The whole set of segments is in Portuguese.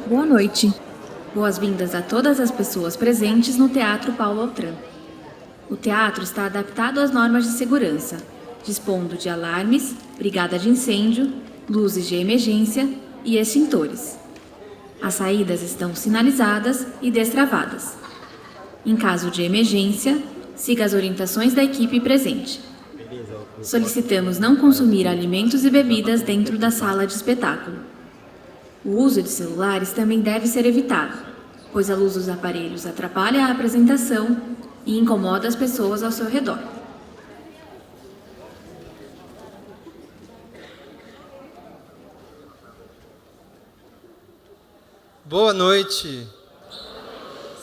Boa noite. Boas-vindas a todas as pessoas presentes no Teatro Paulo Altran. O teatro está adaptado às normas de segurança, dispondo de alarmes, brigada de incêndio, luzes de emergência e extintores. As saídas estão sinalizadas e destravadas. Em caso de emergência, siga as orientações da equipe presente. Solicitamos não consumir alimentos e bebidas dentro da sala de espetáculo. O uso de celulares também deve ser evitado, pois a luz dos aparelhos atrapalha a apresentação e incomoda as pessoas ao seu redor. Boa noite.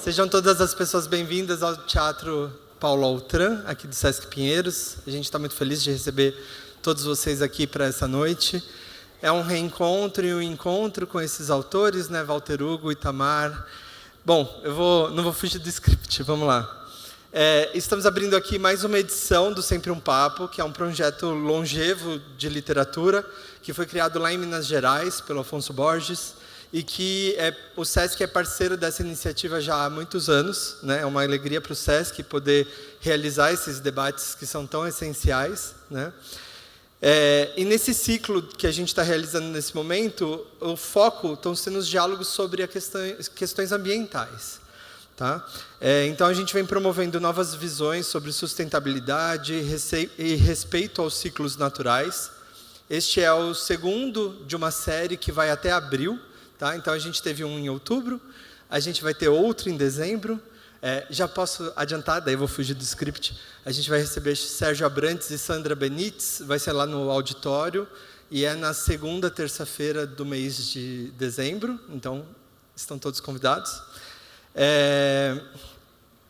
Sejam todas as pessoas bem-vindas ao Teatro Paulo Altran, aqui do Sesc Pinheiros. A gente está muito feliz de receber todos vocês aqui para essa noite. É um reencontro e um encontro com esses autores, né? Walter Hugo, Itamar. Bom, não vou fugir do script, vamos lá. Estamos abrindo aqui mais uma edição do Sempre um Papo, que é um projeto longevo de literatura, que foi criado lá em Minas Gerais, pelo Afonso Borges, e que o Sesc é parceiro dessa iniciativa já há muitos anos, né? É uma alegria para o Sesc poder realizar esses debates que são tão essenciais, né? E nesse ciclo que a gente está realizando nesse momento, o foco estão sendo os diálogos sobre questões ambientais. Tá? Então a gente vem promovendo novas visões sobre sustentabilidade e respeito aos ciclos naturais. Este é o segundo de uma série que vai até abril. Tá? Então a gente teve um em outubro, a gente vai ter outro em dezembro. Já posso adiantar, daí eu vou fugir do script. A gente vai receber Sérgio Abrantes e Sandra Benites, vai ser lá no auditório, e é na segunda terça-feira do mês de dezembro, então estão todos convidados.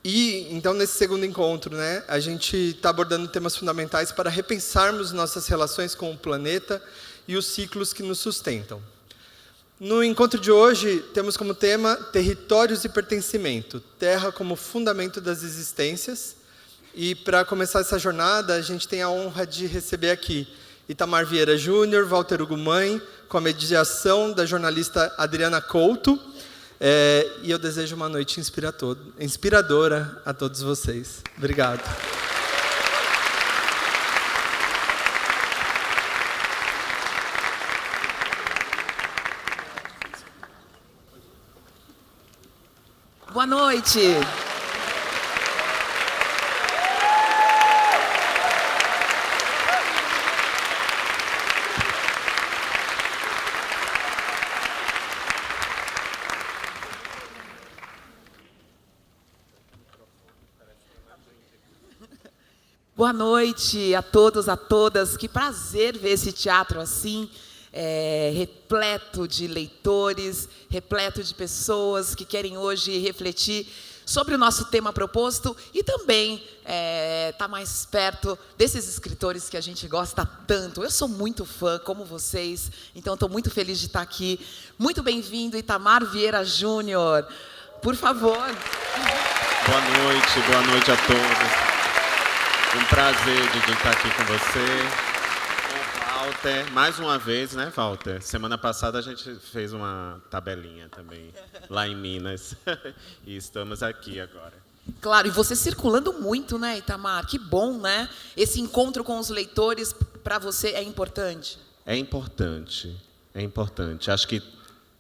Então, nesse segundo encontro, né, a gente está abordando temas fundamentais para repensarmos nossas relações com o planeta e os ciclos que nos sustentam. No encontro de hoje, temos como tema Territórios e Pertencimento, Terra como Fundamento das Existências. E, para começar essa jornada, a gente tem a honra de receber aqui Itamar Vieira Júnior, Walter Hugo Mãe, com a mediação da jornalista Adriana Couto. E eu desejo uma noite inspiradora a todos vocês. Obrigado. Boa noite. Boa noite a todos, a todas. Que prazer ver esse teatro assim. Repleto de leitores, repleto de pessoas que querem hoje refletir sobre o nosso tema proposto e também estar mais perto desses escritores que a gente gosta tanto. Eu sou muito fã, como vocês, então estou muito feliz de estar aqui. Muito bem-vindo, Itamar Vieira Júnior. Por favor. Boa noite a todos. Um prazer de estar aqui com você. Walter, mais uma vez, né, Walter? Semana passada a gente fez uma tabelinha também, lá em Minas. E estamos aqui agora. Claro, e você circulando muito, né, Itamar? Que bom, né? Esse encontro com os leitores, para você, é importante? É importante. Acho que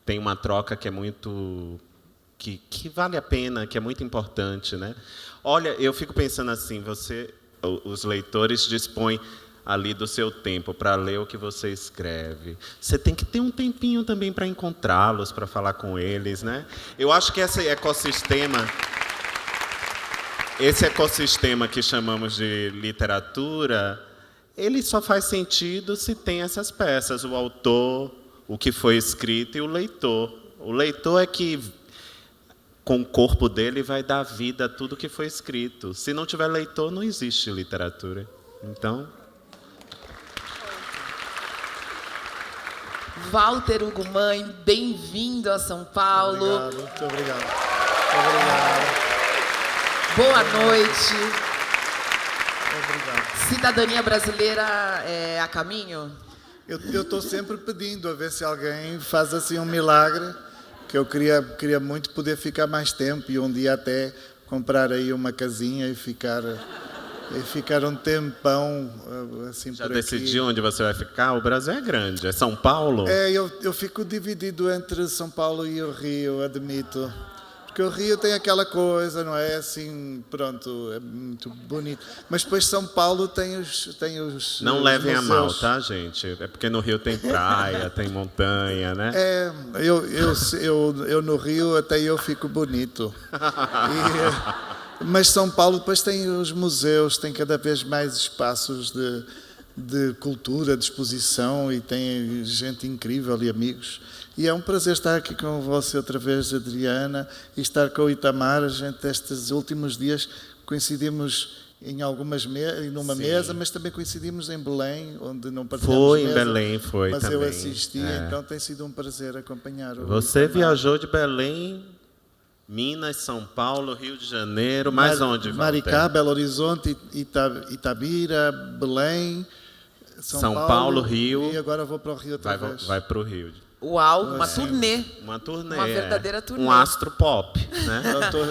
tem uma troca que é muito... Que vale a pena, que é muito importante, né? Olha, eu fico pensando assim, os leitores dispõem ali do seu tempo para ler o que você escreve. Você tem que ter um tempinho também para encontrá-los, para falar com eles, né? Eu acho que esse ecossistema que chamamos de literatura, ele só faz sentido se tem essas peças, o autor, o que foi escrito e o leitor. O leitor é que, com o corpo dele, vai dar vida a tudo que foi escrito. Se não tiver leitor, não existe literatura. Então... Walter Hugo Mãe, bem-vindo a São Paulo. Obrigado, muito obrigado. Boa noite. Obrigado. Cidadania brasileira é a caminho? Eu estou sempre pedindo a ver se alguém faz assim um milagre que eu queria muito poder ficar mais tempo e um dia até comprar aí uma casinha e ficar um tempão assim Já por aqui. decidiu onde você vai ficar? O Brasil é grande. É São Paulo? Eu fico dividido entre São Paulo e o Rio, admito. Porque o Rio tem aquela coisa, não é? Assim, pronto, é muito bonito. Mas depois São Paulo tem os Não os levem a mal, museus. tá, gente? É porque no Rio tem praia, tem montanha, né? Eu no Rio até eu fico bonito. Mas São Paulo depois tem os museus, tem cada vez mais espaços de cultura, de exposição e tem gente incrível e amigos. E é um prazer estar aqui com você outra vez, Adriana, e estar com o Itamar. A gente, estes últimos dias, coincidimos em numa Sim. mesa, mas também coincidimos em Belém, onde não partilhamos Foi em mesa, Belém, foi mas também. eu assisti, É. então tem sido um prazer acompanhar o Você Itamar. viajou de Belém, Minas, São Paulo, Rio de Janeiro, mais onde, Walter? Maricá, Belo Horizonte, Itabira, Belém, São Paulo, Rio. E agora vou para o Rio outra vez. Vai para o Rio. Uau, uma turnê. Uma turnê. Uma verdadeira turnê. Um astro pop, né? Eu tô-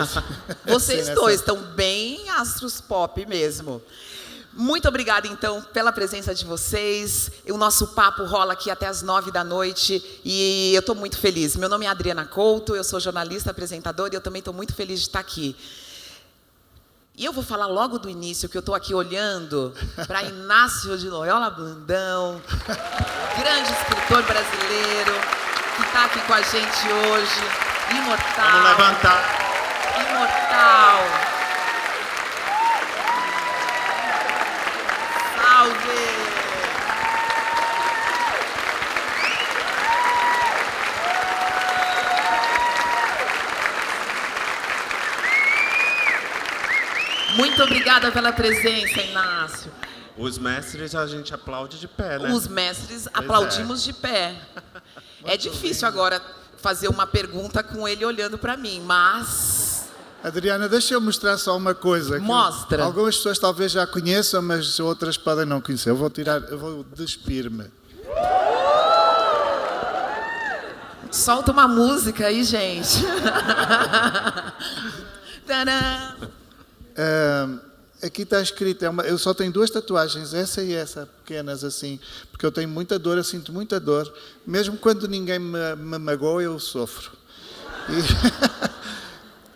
Vocês Sim, dois estão bem astros pop mesmo. Muito obrigada, então, pela presença de vocês. O nosso papo rola aqui até as 9 da noite e eu estou muito feliz. Meu nome é Adriana Couto, eu sou jornalista, apresentadora e eu também estou muito feliz de estar aqui. E eu vou falar logo do início, que eu estou aqui olhando para Inácio de Loyola Brandão, grande escritor brasileiro, que está aqui com a gente hoje, imortal. Vamos levantar. Imortal. Salve! Muito obrigada pela presença, Inácio. Os mestres a gente aplaude de pé, né? Os mestres aplaudimos de pé. É difícil agora fazer uma pergunta com ele olhando para mim, mas Adriana, deixa eu mostrar só uma coisa. que Mostra. Algumas pessoas talvez já conheçam, mas outras podem não conhecer. Eu vou despir-me. solta uma música aí, gente. Tadã! Aqui está escrito, eu só tenho duas tatuagens, essa e essa, pequenas assim, porque eu tenho muita dor, eu sinto muita dor. Mesmo quando ninguém me magoa, eu sofro.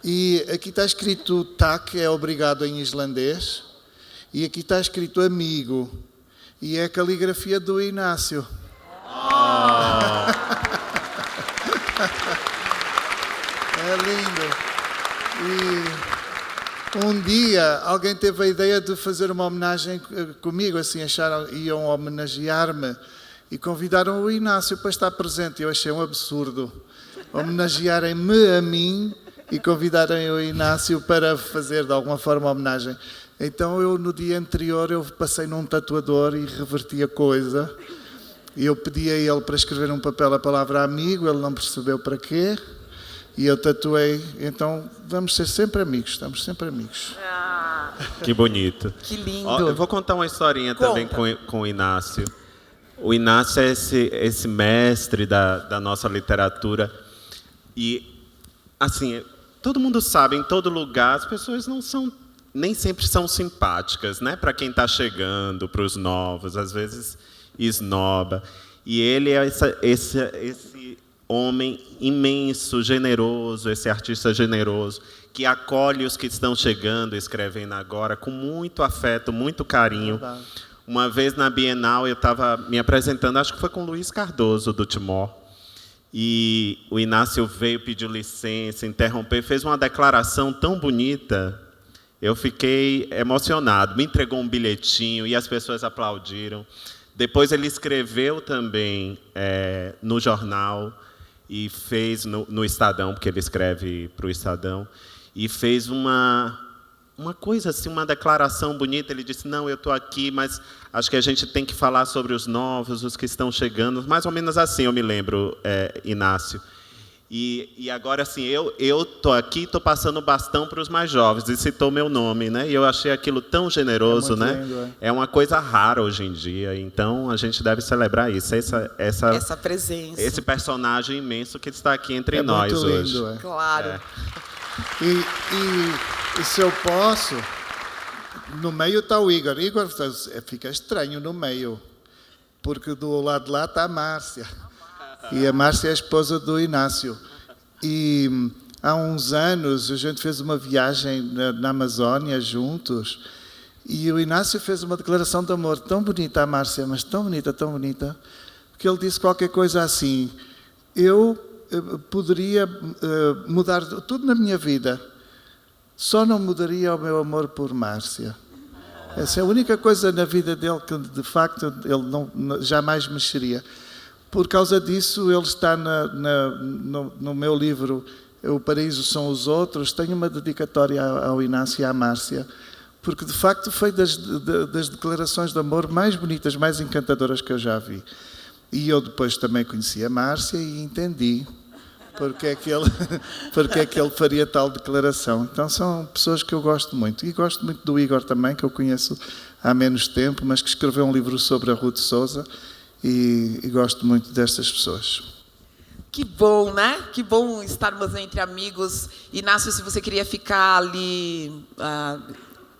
E aqui está escrito tak, é obrigado em islandês, e aqui está escrito amigo, e é a caligrafia do Inácio. É lindo. E um dia alguém teve a ideia de fazer uma homenagem comigo, assim, iam homenagear-me e convidaram o Inácio para estar presente. Eu achei um absurdo homenagearem-me a mim e convidarem o Inácio para fazer de alguma forma homenagem. Então eu no dia anterior eu passei num tatuador e reverti a coisa. E eu pedi a ele para escrever num papel a palavra amigo, ele não percebeu para quê. E eu tatuei, então vamos ser sempre amigos, estamos sempre amigos. Que bonito. Que lindo. Ó, eu vou contar uma historinha também com o Inácio. O Inácio é esse mestre da nossa literatura. E, assim, todo mundo sabe, em todo lugar, as pessoas nem sempre são simpáticas, né? Para quem está chegando, para os novos, às vezes esnoba. E ele é esse homem imenso, generoso, esse artista generoso, que acolhe os que estão chegando, escrevendo agora, com muito afeto, muito carinho. Uma vez na Bienal, eu estava me apresentando, acho que foi com o Luiz Cardoso, do Timor, e o Inácio veio, pediu licença, interrompeu, fez uma declaração tão bonita, eu fiquei emocionado, me entregou um bilhetinho e as pessoas aplaudiram. Depois ele escreveu também no jornal, e fez no Estadão, porque ele escreve para o Estadão, e fez uma coisa assim, uma declaração bonita. Ele disse, não, eu estou aqui, mas acho que a gente tem que falar sobre os novos, os que estão chegando, mais ou menos assim, eu me lembro, Inácio. E agora, assim, eu tô aqui, tô passando o bastão para os mais jovens, e citou meu nome, né? E eu achei aquilo tão generoso, É muito né? lindo, É uma coisa rara hoje em dia, então a gente deve celebrar isso, Essa presença. esse personagem imenso que está aqui entre É nós muito hoje. lindo, é. Claro. E se eu posso, no meio está o Igor. Igor fica estranho no meio, porque do lado de lá está a Márcia. E a Márcia é a esposa do Inácio. E há uns anos a gente fez uma viagem na Amazónia juntos, e o Inácio fez uma declaração de amor tão bonita à Márcia, mas tão bonita, que ele disse qualquer coisa assim: eu poderia mudar tudo na minha vida, só não mudaria o meu amor por Márcia. Essa é a única coisa na vida dele que, de facto, ele jamais mexeria. Por causa disso, ele está no meu livro O Paraíso São os Outros. Tenho uma dedicatória ao Inácio e à Márcia, porque, de facto, foi das declarações de amor mais bonitas, mais encantadoras que eu já vi. E eu depois também conheci a Márcia e entendi porque é que ele faria tal declaração. Então são pessoas que eu gosto muito. E gosto muito do Igor também, que eu conheço há menos tempo, mas que escreveu um livro sobre a Ruth Souza, e gosto muito destas pessoas. Que bom, né? Que bom estarmos entre amigos. Inácio, se você queria ficar ali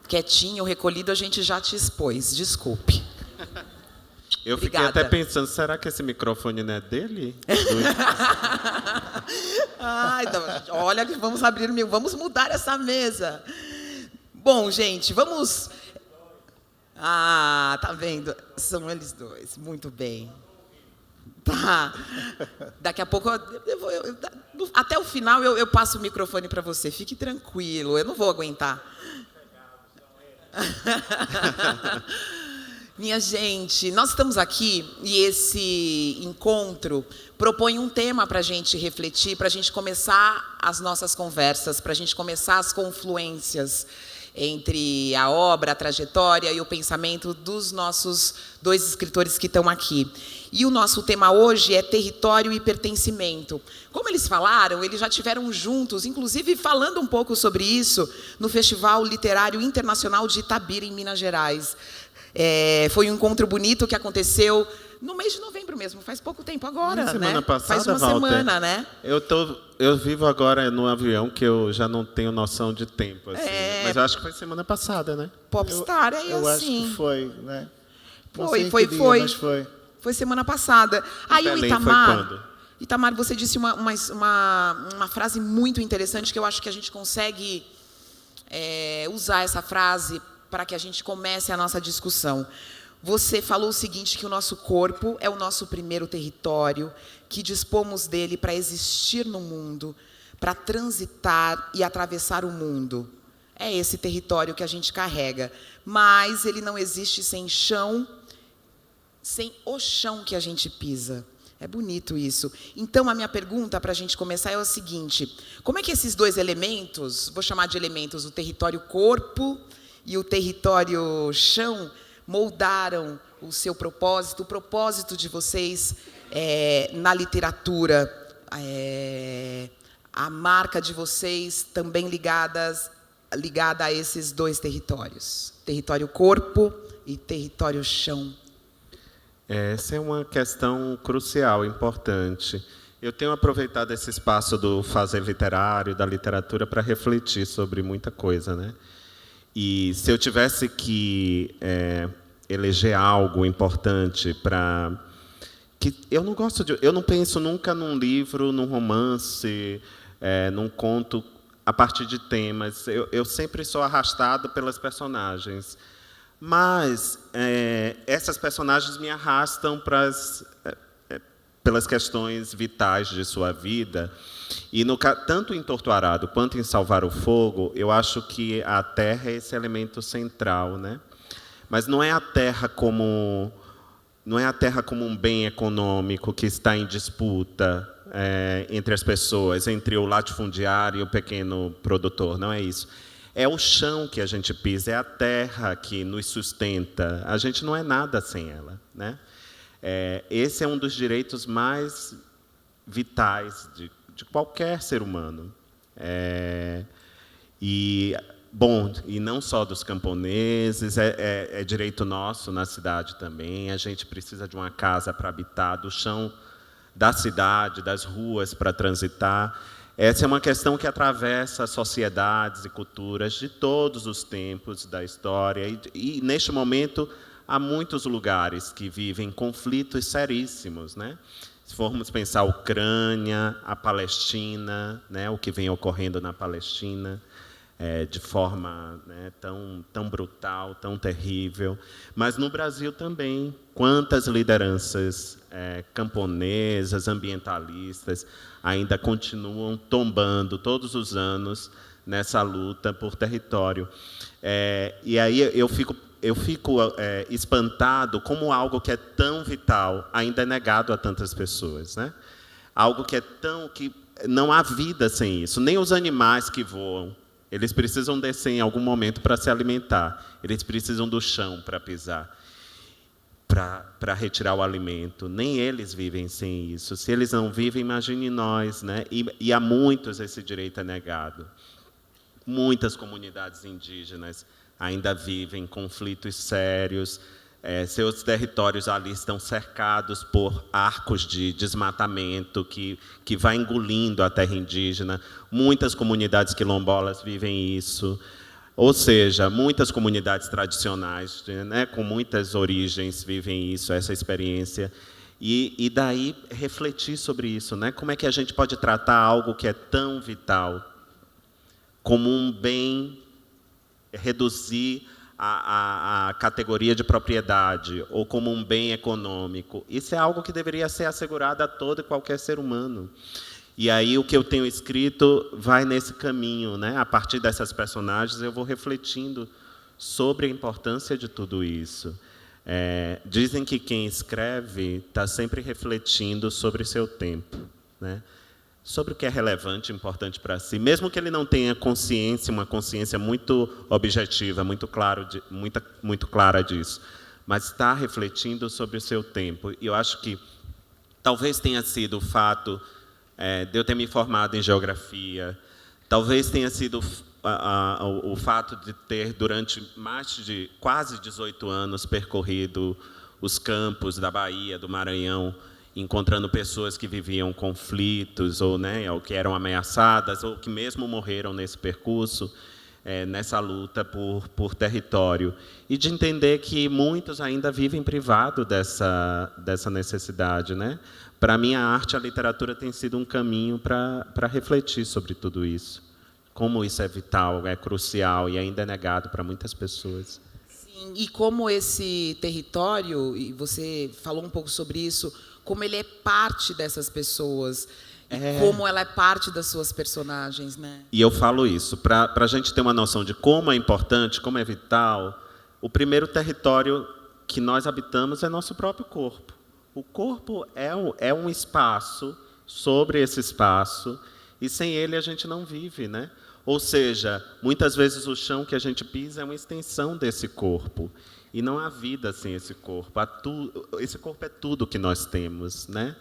quietinho, recolhido, a gente já te expôs. Desculpe. Eu fiquei Obrigada. até pensando, será que esse microfone não é dele? Ai, olha, vamos mudar essa mesa. Bom, gente, vamos... Ah, tá vendo? São eles dois, muito bem. Tá. Daqui a pouco, até o final, eu passo o microfone para você. Fique tranquilo, eu não vou aguentar. Minha gente, nós estamos aqui e esse encontro propõe um tema para a gente refletir, para a gente começar as nossas conversas, para a gente começar as confluências entre a obra, a trajetória e o pensamento dos nossos dois escritores que estão aqui. E o nosso tema hoje é território e pertencimento. Como eles falaram, eles já estiveram juntos, inclusive falando um pouco sobre isso, no Festival Literário Internacional de Itabira, em Minas Gerais. Foi um encontro bonito que aconteceu no mês de novembro mesmo, faz pouco tempo agora, semana né? passada, faz uma Walter, semana, né? Eu vivo agora no avião que eu já não tenho noção de tempo, assim. Mas eu acho que foi semana passada, né? Popstar Eu acho assim. que foi, né? Não Foi, sei em foi, que dia, foi. mas foi. Foi semana passada. Aí o Belém Itamar... foi quando? Itamar, você disse uma frase muito interessante que eu acho que a gente consegue usar essa frase para que a gente comece a nossa discussão. Você falou o seguinte, que o nosso corpo é o nosso primeiro território, que dispomos dele para existir no mundo, para transitar e atravessar o mundo. É esse território que a gente carrega. Mas ele não existe sem chão, sem o chão que a gente pisa. É bonito isso. Então, a minha pergunta para a gente começar é o seguinte: como é que esses dois elementos, vou chamar de elementos, o território corpo e o território chão, moldaram o seu propósito, o propósito de vocês na literatura, a marca de vocês também ligada a esses dois territórios, território corpo e território chão? Essa é uma questão crucial, importante. Eu tenho aproveitado esse espaço do fazer literário, da literatura, para refletir sobre muita coisa, né? E se eu tivesse que eleger algo importante para que eu não penso nunca num livro, num romance, num conto a partir de temas. Eu sempre sou arrastado pelas personagens, mas essas personagens me arrastam pelas questões vitais de sua vida. E tanto em Torto Arado quanto em Salvar o Fogo, eu acho que a terra é esse elemento central, né? Mas não é a terra como um bem econômico que está em disputa entre as pessoas, entre o latifundiário e o pequeno produtor. Não é isso. É o chão que a gente pisa, é a terra que nos sustenta. A gente não é nada sem ela, né? Esse é um dos direitos mais vitais de qualquer ser humano. E não só dos camponeses, é direito nosso na cidade também. A gente precisa de uma casa para habitar, do chão da cidade, das ruas para transitar. Essa é uma questão que atravessa sociedades e culturas de todos os tempos da história. E neste momento, há muitos lugares que vivem conflitos seríssimos, né? Se formos pensar a Ucrânia, a Palestina, né, o que vem ocorrendo na Palestina, de forma, né, tão brutal, tão terrível. Mas no Brasil também, quantas lideranças camponesas, ambientalistas, ainda continuam tombando todos os anos nessa luta por território. E aí eu fico espantado como algo que é tão vital ainda é negado a tantas pessoas, né? Algo que que não há vida sem isso. Nem os animais que voam, eles precisam descer em algum momento para se alimentar. Eles precisam do chão para pisar, para retirar o alimento. Nem eles vivem sem isso. Se eles não vivem, imagine nós, né? E há muitos esse direito é negado. Muitas comunidades indígenas ainda vivem conflitos sérios. Seus territórios ali estão cercados por arcos de desmatamento que vai engolindo a terra indígena. Muitas comunidades quilombolas vivem isso. Ou seja, muitas comunidades tradicionais, né, com muitas origens, vivem isso, essa experiência. E daí refletir sobre isso, né? Como é que a gente pode tratar algo que é tão vital como um bem, reduzir a categoria de propriedade, ou como um bem econômico? Isso é algo que deveria ser assegurado a todo e qualquer ser humano. E aí o que eu tenho escrito vai nesse caminho, né? A partir dessas personagens eu vou refletindo sobre a importância de tudo isso. Dizem que quem escreve está sempre refletindo sobre seu tempo, né? Sobre o que é relevante e importante para si, mesmo que ele não tenha consciência, uma consciência muito objetiva, muito clara disso, mas está refletindo sobre o seu tempo. E eu acho que talvez tenha sido o fato de eu ter me formado em geografia, talvez tenha sido o fato de ter, durante mais de quase 18 anos, percorrido os campos da Bahia, do Maranhão, encontrando pessoas que viviam conflitos, ou que eram ameaçadas, ou que mesmo morreram nesse percurso, nessa luta por território. E de entender que muitos ainda vivem privado dessa necessidade, né? Para mim, a arte e a literatura tem sido um caminho para refletir sobre tudo isso. Como isso é vital, é crucial e ainda é negado para muitas pessoas. Sim, e como esse território, e você falou um pouco sobre isso, como ele é parte dessas pessoas, e como ela é parte das suas personagens, né? E eu falo isso, para a gente ter uma noção de como é importante, como é vital, o primeiro território que nós habitamos é nosso próprio corpo. O corpo é um espaço sobre esse espaço, e sem ele a gente não vive, né? Ou seja, muitas vezes o chão que a gente pisa é uma extensão desse corpo. E não há vida sem esse corpo. Esse corpo é tudo que nós temos, né?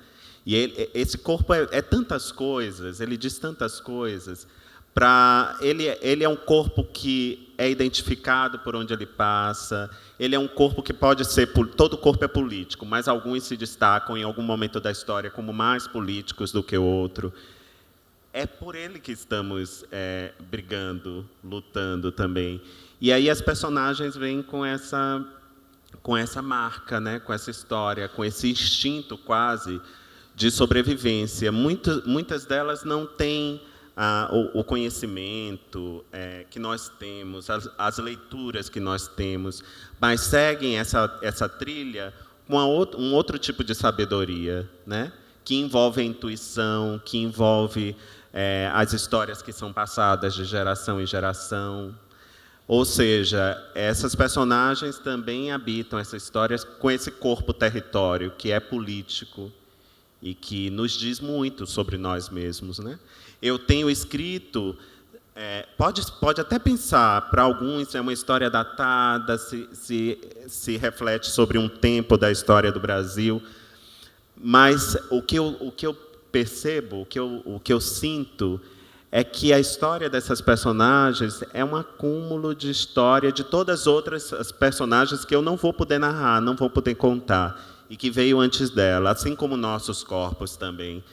E esse corpo é tantas coisas, ele diz tantas coisas. Ele é um corpo que é identificado por onde ele passa. Ele é um corpo que pode ser... Todo corpo é político, mas alguns se destacam em algum momento da história como mais políticos do que o outro. É por ele que estamos brigando, lutando também. E aí as personagens vêm com essa marca, né? Com essa história, com esse instinto quase de sobrevivência. Muitas delas não têm o conhecimento que nós temos, as leituras que nós temos, mas seguem essa trilha com um outro tipo de sabedoria, né? Que envolve a intuição, que envolve as histórias que são passadas de geração em geração. Ou seja, essas personagens também habitam essas histórias com esse corpo território, que é político e que nos diz muito sobre nós mesmos, né? Eu tenho escrito... pode até pensar, para alguns é uma história datada, se reflete sobre um tempo da história do Brasil, mas o que eu percebo, o que eu sinto, é que a história dessas personagens é um acúmulo de história de todas as outras as personagens que eu não vou poder narrar, não vou poder contar, e que veio antes dela, assim como nossos corpos também.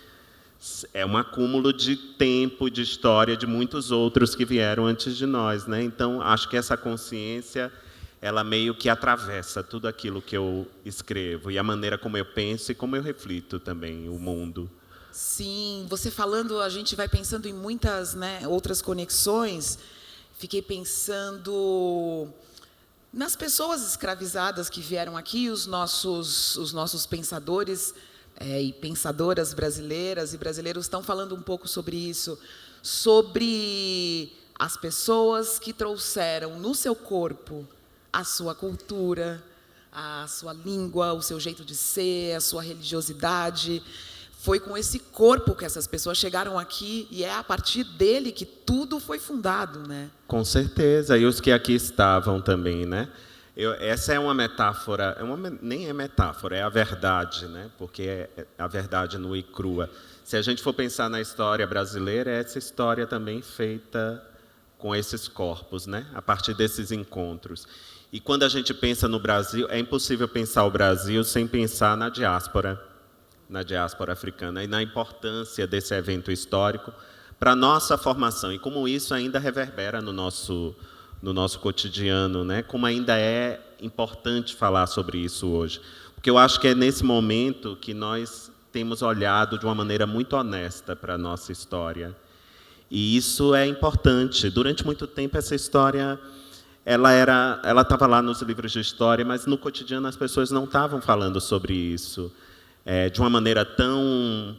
É um acúmulo de tempo, de história de muitos outros que vieram antes de nós, né? Então, acho que essa consciência, ela meio que atravessa tudo aquilo que eu escrevo, e a maneira como eu penso e como eu reflito também o mundo. Sim, você falando, a gente vai pensando em muitas, né, outras conexões. Fiquei pensando nas pessoas escravizadas que vieram aqui, os nossos pensadores e pensadoras brasileiras e brasileiros estão falando um pouco sobre isso, sobre as pessoas que trouxeram no seu corpo a sua cultura, a sua língua, o seu jeito de ser, a sua religiosidade. Foi com esse corpo que essas pessoas chegaram aqui, e é a partir dele que tudo foi fundado, né? Com certeza, e os que aqui estavam também, né? Essa é uma metáfora, nem é metáfora, é a verdade, né? Porque é a verdade nua e crua. Se a gente for pensar na história brasileira, é essa história também feita com esses corpos, né? A partir desses encontros. E quando a gente pensa no Brasil, é impossível pensar o Brasil sem pensar na diáspora africana, e na importância desse evento histórico para a nossa formação, e como isso ainda reverbera no nosso cotidiano, né? Como ainda é importante falar sobre isso hoje. Porque eu acho que é nesse momento que nós temos olhado de uma maneira muito honesta para a nossa história. E isso é importante. Durante muito tempo, essa história ela estava lá nos livros de história, mas no cotidiano as pessoas não estavam falando sobre isso. De uma maneira tão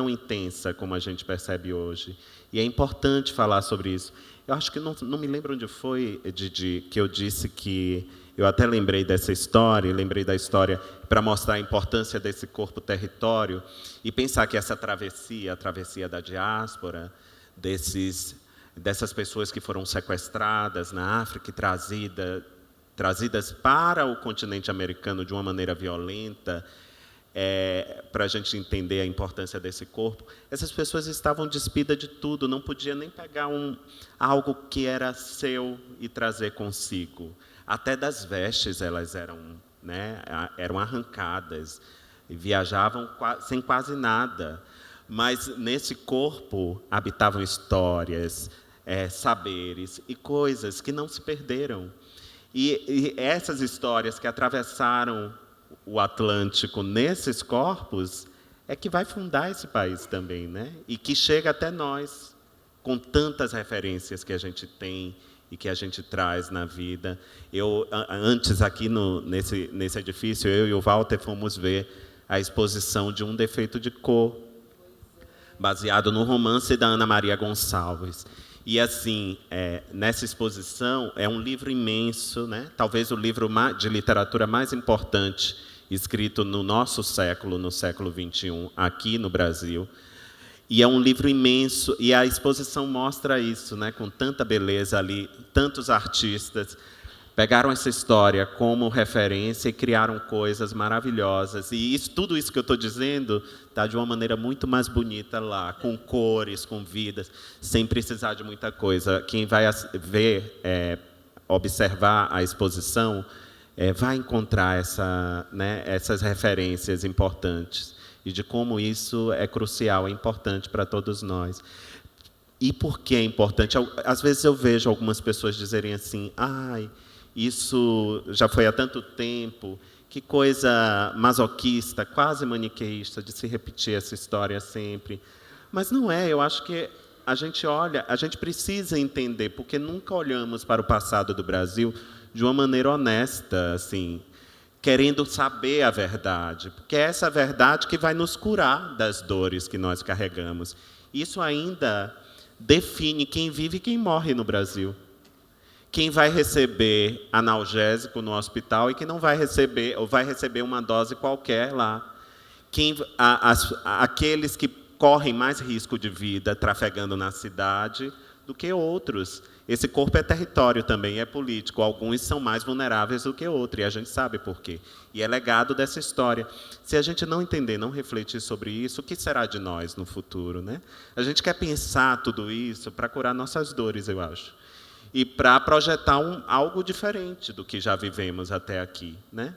intensa como a gente percebe hoje. E é importante falar sobre isso. Eu acho que não me lembro onde foi, Didi, que eu disse que eu até lembrei dessa história, lembrei da história para mostrar a importância desse corpo-território e pensar que essa travessia, a travessia da diáspora, dessas pessoas que foram sequestradas na África e trazidas para o continente americano de uma maneira violenta, para a gente entender a importância desse corpo, essas pessoas estavam despidas de tudo, não podia nem pegar algo que era seu e trazer consigo. Até das vestes elas eram arrancadas, e viajavam sem quase nada. Mas nesse corpo habitavam histórias, saberes e coisas que não se perderam. E essas histórias que atravessaram o Atlântico nesses corpos é que vai fundar esse país também, né? E que chega até nós, com tantas referências que a gente tem e que a gente traz na vida. Antes, aqui nesse edifício, eu e o Walter fomos ver a exposição de Um Defeito de Cor, baseado no romance da Ana Maria Gonçalves. E, assim, nessa exposição, é um livro imenso, né? Talvez o livro de literatura mais importante escrito no nosso século, no século XXI, aqui no Brasil. E é um livro imenso, e a exposição mostra isso, né? Com tanta beleza ali, tantos artistas pegaram essa história como referência e criaram coisas maravilhosas. E tudo isso que eu estou dizendo está de uma maneira muito mais bonita lá, com cores, com vidas, sem precisar de muita coisa. Quem vai ver, observar a exposição, vai encontrar essas referências importantes e de como isso é crucial, é importante para todos nós. E por que é importante? Às vezes eu vejo algumas pessoas dizerem assim: isso já foi há tanto tempo, que coisa masoquista, quase maniqueísta, de se repetir essa história sempre. Mas não é, eu acho que a gente precisa entender, porque nunca olhamos para o passado do Brasil de uma maneira honesta, assim, querendo saber a verdade, porque é essa verdade que vai nos curar das dores que nós carregamos. Isso ainda define quem vive e quem morre no Brasil. Quem vai receber analgésico no hospital e quem não vai receber, ou vai receber uma dose qualquer lá. Aqueles que correm mais risco de vida trafegando na cidade do que outros. Esse corpo é território também, é político. Alguns são mais vulneráveis do que outros, e a gente sabe por quê. E é legado dessa história. Se a gente não entender, não refletir sobre isso, o que será de nós no futuro, né? A gente quer pensar tudo isso para curar nossas dores, eu acho. E para projetar algo diferente do que já vivemos até aqui, né?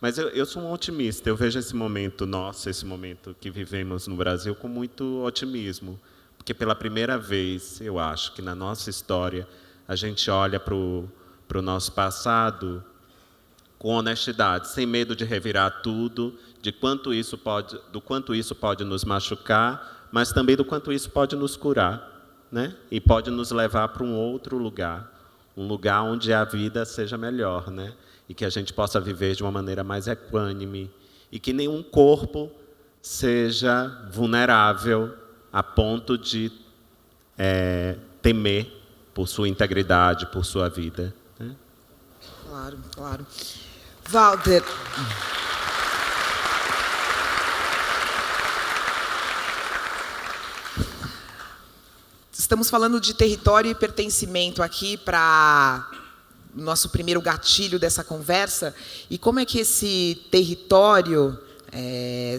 Mas eu sou um otimista, eu vejo esse momento nosso, esse momento que vivemos no Brasil com muito otimismo. Porque pela primeira vez, eu acho que na nossa história, a gente olha para o nosso passado com honestidade, sem medo de revirar tudo, do quanto isso pode nos machucar, mas também do quanto isso pode nos curar, né? E pode nos levar para um outro lugar, um lugar onde a vida seja melhor, né? E que a gente possa viver de uma maneira mais equânime, e que nenhum corpo seja vulnerável a ponto de temer por sua integridade, por sua vida, né? Claro, claro. Walter. Estamos falando de território e pertencimento aqui para nosso primeiro gatilho dessa conversa. E como é que esse território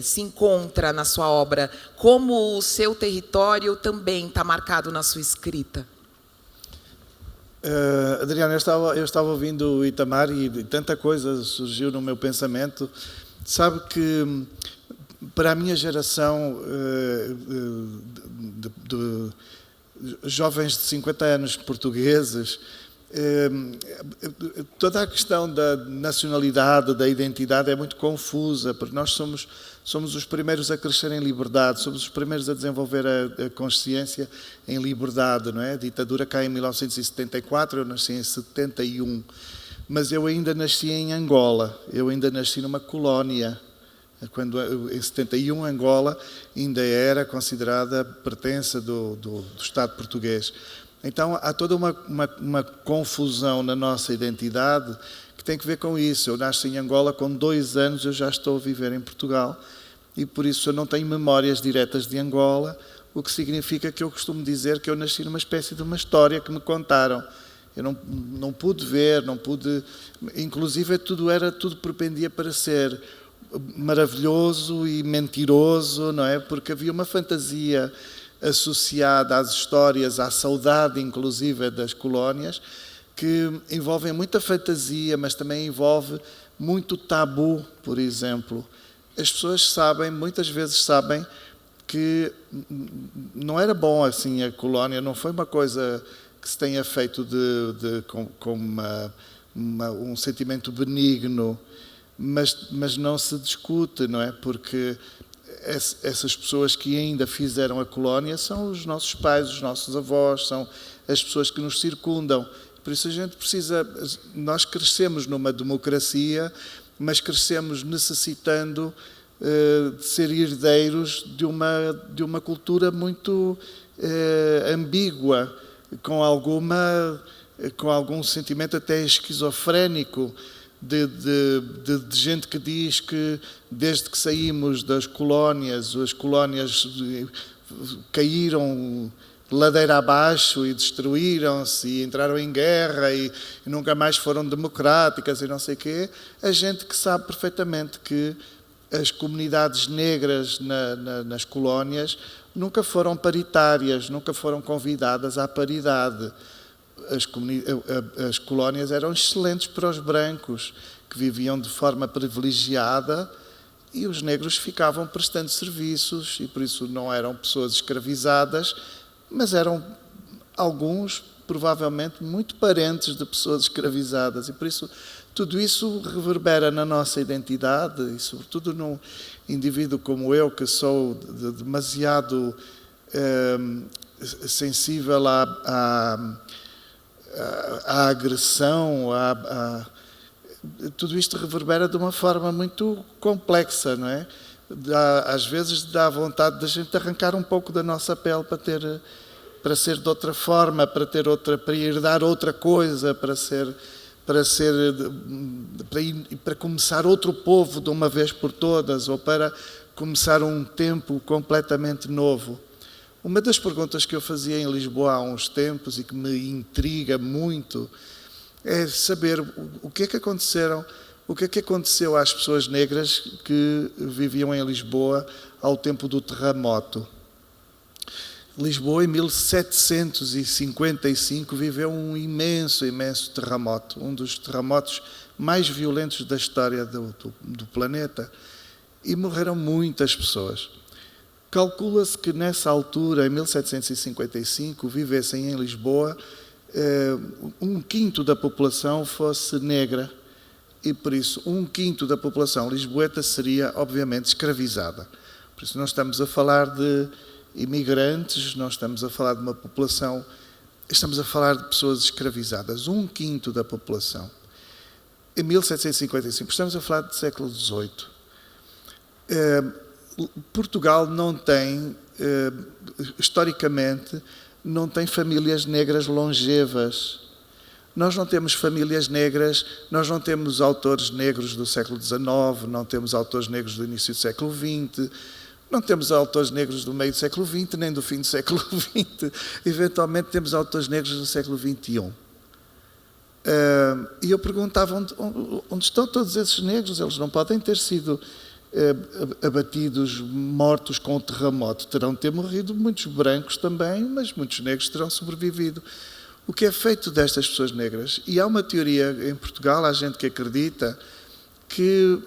se encontra na sua obra? Como o seu território também está marcado na sua escrita? Adriana, eu estava ouvindo o Itamar e tanta coisa surgiu no meu pensamento. Sabe que para a minha geração de jovens de 50 anos portugueses, toda a questão da nacionalidade, da identidade é muito confusa, porque nós somos os primeiros a crescer em liberdade, somos os primeiros a desenvolver a consciência em liberdade, não é? A ditadura cai em 1974, eu nasci em 71, mas eu ainda nasci em Angola, eu ainda nasci numa colónia. Quando, em 71, Angola ainda era considerada pertença do Estado português. Então, há toda uma confusão na nossa identidade que tem que ver com isso. Eu nasci em Angola, com 2 anos eu já estou a viver em Portugal e, por isso, eu não tenho memórias diretas de Angola, o que significa que eu costumo dizer que eu nasci numa espécie de uma história que me contaram. Eu não pude ver, não pude... Inclusive, tudo propendia para ser maravilhoso e mentiroso, não é? Porque havia uma fantasia associada às histórias, à saudade, inclusive, das colónias, que envolvem muita fantasia, mas também envolve muito tabu, por exemplo. As pessoas sabem, muitas vezes sabem, que não era bom assim a colónia, não foi uma coisa que se tenha feito com um sentimento benigno, mas não se discute, não é? Porque essas pessoas que ainda fizeram a colónia são os nossos pais, os nossos avós, são as pessoas que nos circundam. Por isso a gente precisa... Nós crescemos numa democracia, mas crescemos necessitando de ser herdeiros de uma cultura muito ambígua, com algum sentimento até esquizofrénico, de gente que diz que desde que saímos das colónias, as colónias caíram ladeira abaixo e destruíram-se e entraram em guerra e nunca mais foram democráticas e não sei o quê. A gente que sabe perfeitamente que as comunidades negras nas colónias nunca foram paritárias, nunca foram convidadas à paridade. As colónias eram excelentes para os brancos, que viviam de forma privilegiada, e os negros ficavam prestando serviços, e por isso não eram pessoas escravizadas, mas eram alguns, provavelmente, muito parentes de pessoas escravizadas, e por isso tudo isso reverbera na nossa identidade, e sobretudo num indivíduo como eu, que sou demasiado sensível à agressão, tudo isto reverbera de uma forma muito complexa, não é? Às vezes dá vontade de a gente arrancar um pouco da nossa pele para ser de outra forma, para herdar outra coisa, para começar outro povo de uma vez por todas, ou para começar um tempo completamente novo. Uma das perguntas que eu fazia em Lisboa há uns tempos e que me intriga muito é saber o que é que aconteceu às pessoas negras que viviam em Lisboa ao tempo do terremoto. Lisboa, em 1755, viveu um imenso terremoto, um dos terremotos mais violentos da história do planeta, e morreram muitas pessoas. Calcula-se que nessa altura, em 1755, vivessem em Lisboa um quinto da população fosse negra, e por isso um quinto da população lisboeta seria, obviamente, escravizada. Por isso não estamos a falar de imigrantes, não estamos a falar de uma população, estamos a falar de pessoas escravizadas, um quinto da população. Em 1755, estamos a falar do século XVIII. Portugal não tem, historicamente, não tem famílias negras longevas. Nós não temos famílias negras, nós não temos autores negros do século XIX, não temos autores negros do início do século XX, não temos autores negros do meio do século XX, nem do fim do século XX. Eventualmente temos autores negros do século XXI. E eu perguntava onde estão todos esses negros? Eles não podem ter sido abatidos, mortos com o terremoto. Terão de ter morrido muitos brancos também, mas muitos negros terão sobrevivido. O que é feito destas pessoas negras? E há uma teoria em Portugal, há gente que acredita que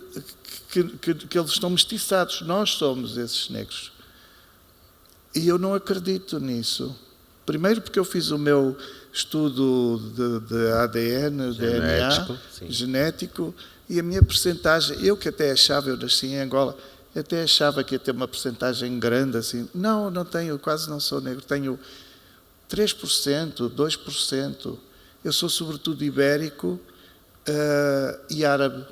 eles estão mestiçados. Nós somos esses negros. E eu não acredito nisso. Primeiro porque eu fiz o meu estudo de ADN, DNA, genético, e a minha percentagem, eu que até achava, eu nasci em Angola, até achava que ia ter uma percentagem grande assim. Não tenho, quase não sou negro, tenho 3%, 2%. Eu sou sobretudo ibérico e árabe.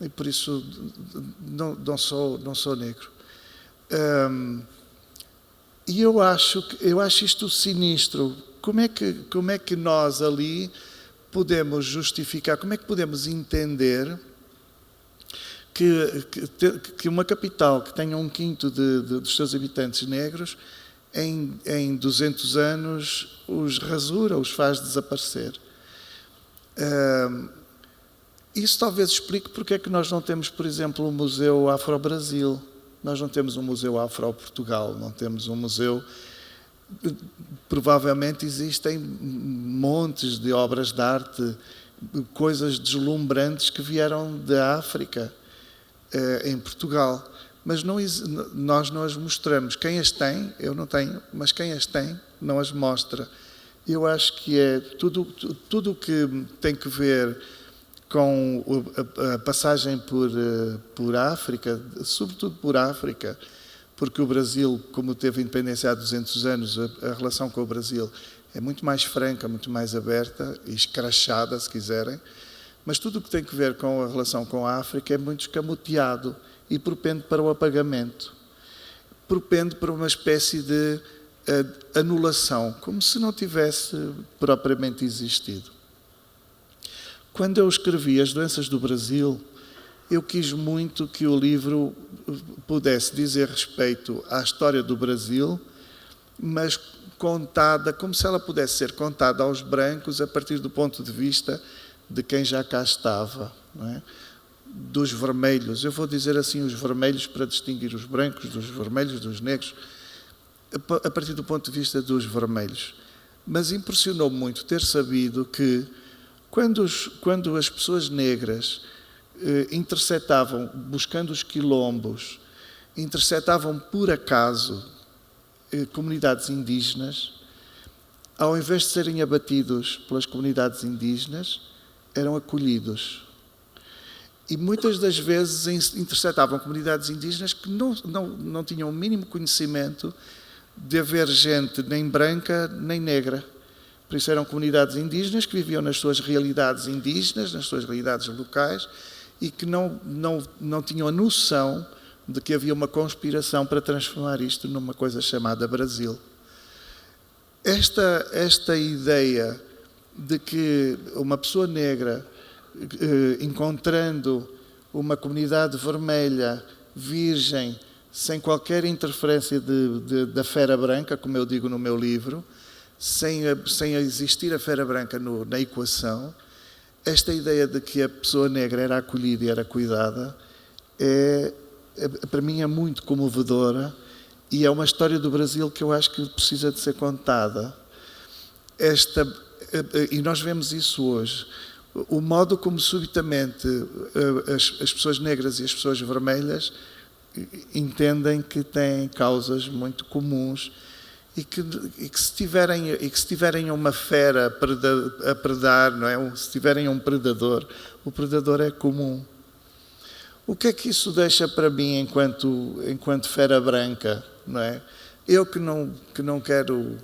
E por isso não sou negro. E eu acho isto sinistro. Como é que nós ali podemos justificar, como é que podemos entender que uma capital que tenha um quinto dos seus habitantes negros, em 200 anos os rasura, os faz desaparecer? Isso talvez explique porque é que nós não temos, por exemplo, um museu Afro-Brasil, nós não temos um museu Afro-Portugal, não temos um museu. Provavelmente existem montes de obras de arte, coisas deslumbrantes que vieram da África em Portugal, mas nós não as mostramos. Quem as tem, eu não tenho, mas quem as tem não as mostra. Eu acho que é tudo que tem que ver com a passagem por África, sobretudo por África, porque o Brasil, como teve independência há 200 anos, a relação com o Brasil é muito mais franca, muito mais aberta e escrachada, se quiserem, mas tudo o que tem que ver com a relação com a África é muito escamoteado e propende para o apagamento, propende para uma espécie de anulação, como se não tivesse propriamente existido. Quando eu escrevi As Doenças do Brasil, eu quis muito que o livro pudesse dizer respeito à história do Brasil, mas contada, como se ela pudesse ser contada aos brancos a partir do ponto de vista de quem já cá estava, não é? Dos vermelhos. Eu vou dizer assim os vermelhos para distinguir os brancos dos vermelhos, dos negros, a partir do ponto de vista dos vermelhos. Mas impressionou-me muito ter sabido que quando as pessoas negras interceptavam, buscando os quilombos, interceptavam por acaso comunidades indígenas, ao invés de serem abatidos pelas comunidades indígenas, eram acolhidos. E muitas das vezes interceptavam comunidades indígenas que não tinham o mínimo conhecimento de haver gente nem branca nem negra. Por isso eram comunidades indígenas que viviam nas suas realidades indígenas, nas suas realidades locais, e que não tinham a noção de que havia uma conspiração para transformar isto numa coisa chamada Brasil. Esta ideia de que uma pessoa negra, encontrando uma comunidade vermelha, virgem, sem qualquer interferência da fera branca, como eu digo no meu livro, sem existir a fera branca na equação, esta ideia de que a pessoa negra era acolhida e era cuidada, para mim é muito comovedora e é uma história do Brasil que eu acho que precisa de ser contada. E nós vemos isso hoje. O modo como subitamente as pessoas negras e as pessoas vermelhas entendem que têm causas muito comuns e que se tiverem uma fera a predar, não é? Se tiverem um predador, o predador é comum. O que é que isso deixa para mim enquanto fera branca, não é? Eu que não quero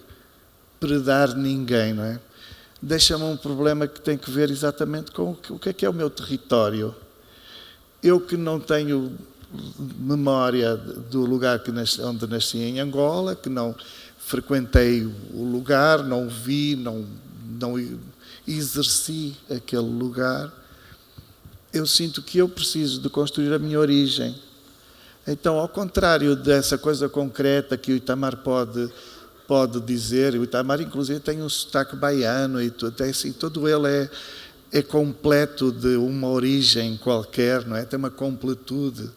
predar ninguém, não é? Deixa-me um problema que tem que ver exatamente com o que é o meu território. Eu que não tenho memória do lugar onde nasci em Angola, que não frequentei o lugar, não vi, não exerci aquele lugar, eu sinto que eu preciso de construir a minha origem. Então, ao contrário dessa coisa concreta que o Itamar pode dizer, o Itamar inclusive tem um sotaque baiano e assim, todo ele é completo de uma origem qualquer, não é? Tem uma completude.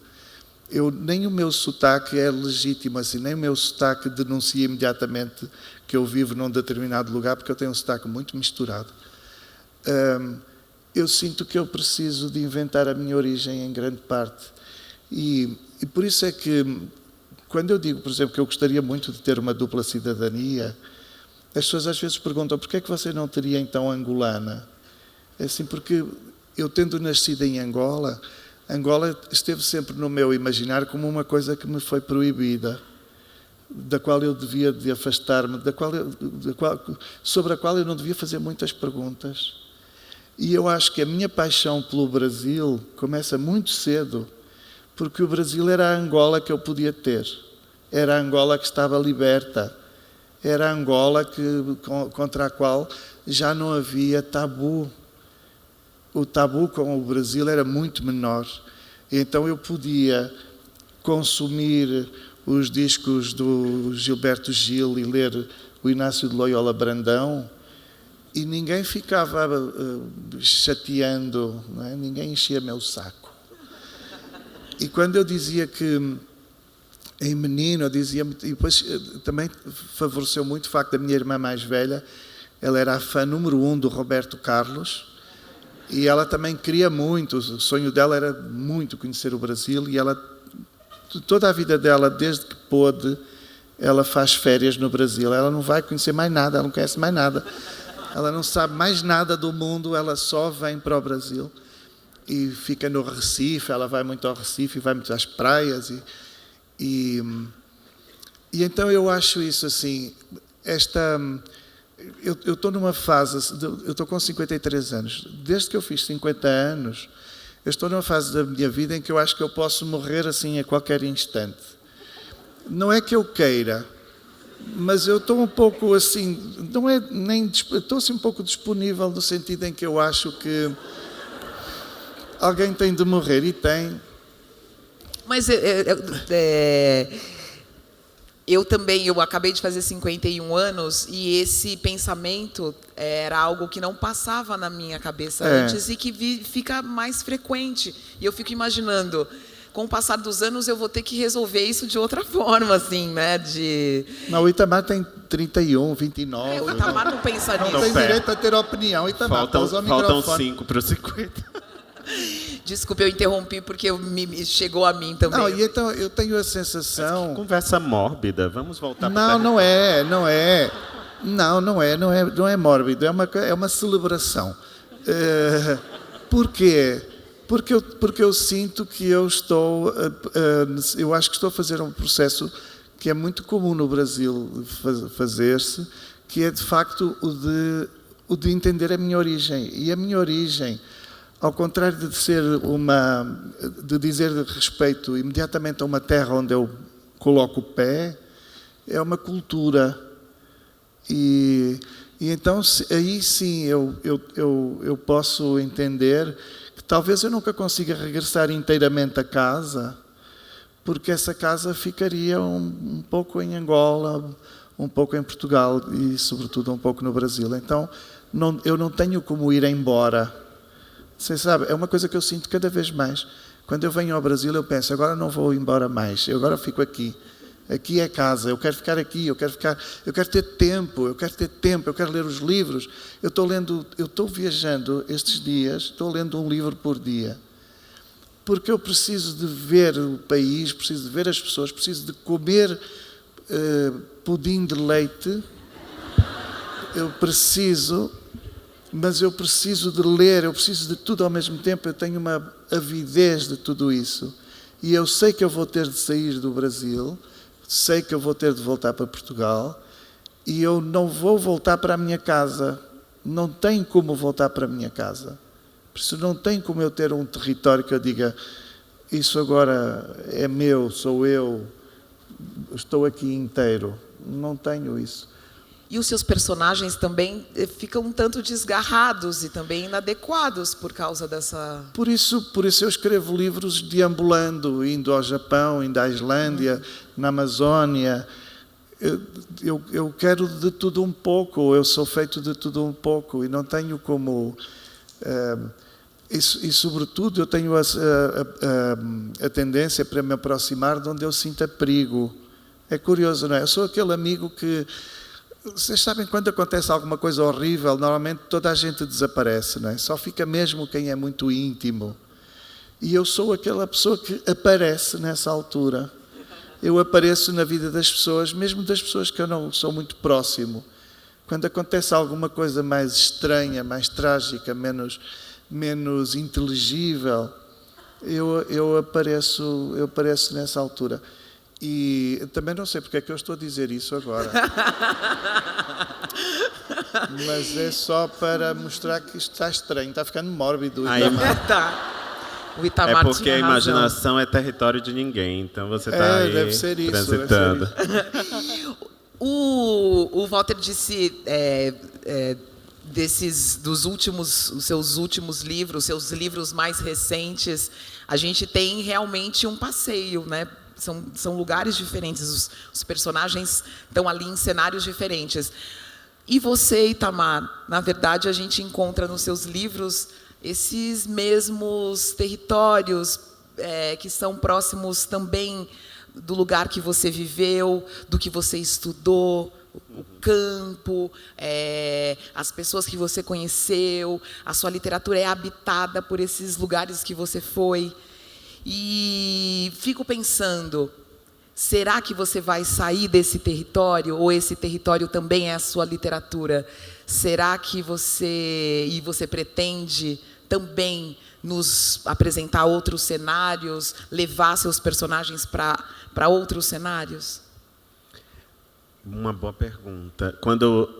Nem o meu sotaque é legítimo assim, nem o meu sotaque denuncia imediatamente que eu vivo num determinado lugar, porque eu tenho um sotaque muito misturado. Eu sinto que eu preciso de inventar a minha origem em grande parte. E por isso é que, quando eu digo, por exemplo, que eu gostaria muito de ter uma dupla cidadania, as pessoas às vezes perguntam: porquê é que você não teria então angolana? É assim, porque eu, tendo nascido em Angola esteve sempre no meu imaginário como uma coisa que me foi proibida, da qual eu devia de afastar-me, sobre a qual eu não devia fazer muitas perguntas. E eu acho que a minha paixão pelo Brasil começa muito cedo, porque o Brasil era a Angola que eu podia ter. Era a Angola que estava liberta. Era a Angola contra a qual já não havia tabu. O tabu com o Brasil era muito menor. Então eu podia consumir os discos do Gilberto Gil e ler o Inácio de Loyola Brandão e ninguém ficava chateando, não é? Ninguém enchia meu saco. E quando eu dizia que, em menino, eu dizia... E depois também favoreceu muito o facto da minha irmã mais velha, ela era a fã número 1 do Roberto Carlos, e ela também queria muito, o sonho dela era muito conhecer o Brasil, e ela, toda a vida dela, desde que pôde, ela faz férias no Brasil. Ela não vai conhecer mais nada, ela não conhece mais nada. Ela não sabe mais nada do mundo, ela só vem para o Brasil. E fica no Recife, ela vai muito ao Recife, vai muito às praias. E então eu acho isso assim, eu estou numa fase, eu estou com 53 anos, desde que eu fiz 50 anos, eu estou numa fase da minha vida em que eu acho que eu posso morrer assim a qualquer instante. Não é que eu queira, mas eu estou um pouco assim, estou assim um pouco disponível no sentido em que eu acho que alguém tem de morrer, e tem. Mas eu acabei de fazer 51 anos e esse pensamento era algo que não passava na minha cabeça antes e que fica mais frequente. E eu fico imaginando, com o passar dos anos eu vou ter que resolver isso de outra forma, assim, né? Não, o Itamar tem 31, 29. O Itamar não pensa nisso. Não tem direito a ter opinião, Itamar. Faltam 5 para os 50. Desculpe, eu interrompi porque chegou a mim também. Não, e então eu tenho a sensação... Conversa mórbida, vamos voltar para... Não é mórbido, é uma celebração. Por quê? Porque eu sinto que eu acho que estou a fazer um processo que é muito comum no Brasil fazer-se, que é de facto o de entender a minha origem. E a minha origem, ao contrário de dizer respeito imediatamente a uma terra onde eu coloco o pé, é uma cultura. E então aí sim eu posso entender que talvez eu nunca consiga regressar inteiramente a casa, porque essa casa ficaria um pouco em Angola, um pouco em Portugal e, sobretudo, um pouco no Brasil. Então, eu não tenho como ir embora. Você sabe, é uma coisa que eu sinto cada vez mais. Quando eu venho ao Brasil, eu penso, agora não vou embora mais, eu agora fico aqui. Aqui é casa, eu quero ficar aqui, eu quero ter tempo, eu quero ler os livros. Eu estou viajando estes dias, estou lendo um livro por dia. Porque eu preciso de ver o país, preciso de ver as pessoas, preciso de comer pudim de leite. Mas eu preciso de ler, eu preciso de tudo ao mesmo tempo, eu tenho uma avidez de tudo isso. E eu sei que eu vou ter de sair do Brasil, sei que eu vou ter de voltar para Portugal, e eu não vou voltar para a minha casa. Não tem como voltar para a minha casa. Por isso não tem como eu ter um território que eu diga, isso agora é meu, sou eu, estou aqui inteiro. Não tenho isso. E os seus personagens também ficam um tanto desgarrados e também inadequados por causa dessa... Por isso eu escrevo livros deambulando, indo ao Japão, indo à Islândia, na Amazónia. Eu quero de tudo um pouco, eu sou feito de tudo um pouco e não tenho como... E sobretudo, eu tenho a tendência para me aproximar de onde eu sinta perigo. É curioso, não é? Eu sou aquele amigo que... Vocês sabem, quando acontece alguma coisa horrível, normalmente toda a gente desaparece, não é? Só fica mesmo quem é muito íntimo. E eu sou aquela pessoa que aparece nessa altura. Eu apareço na vida das pessoas, mesmo das pessoas que eu não sou muito próximo. Quando acontece alguma coisa mais estranha, mais trágica, menos inteligível, eu apareço nessa altura. E também não sei porque é que eu estou a dizer isso agora. Mas é só para mostrar que isto está estranho, está ficando mórbido. O Itamar é porque tinha a razão. imaginação é território de ninguém, então você está aí deve ser isso, transitando. Deve ser isso. O Walter disse os seus últimos livros, seus livros mais recentes, a gente tem realmente um passeio, né? São lugares diferentes, os personagens estão ali em cenários diferentes. E você, Itamar, na verdade, a gente encontra nos seus livros esses mesmos territórios que são próximos também do lugar que você viveu, do que você estudou, o campo, as pessoas que você conheceu, a sua literatura é habitada por esses lugares que você foi. E fico pensando, será que você vai sair desse território, ou esse território também é a sua literatura? Será que você pretende também nos apresentar outros cenários, levar seus personagens para outros cenários? Uma boa pergunta. Quando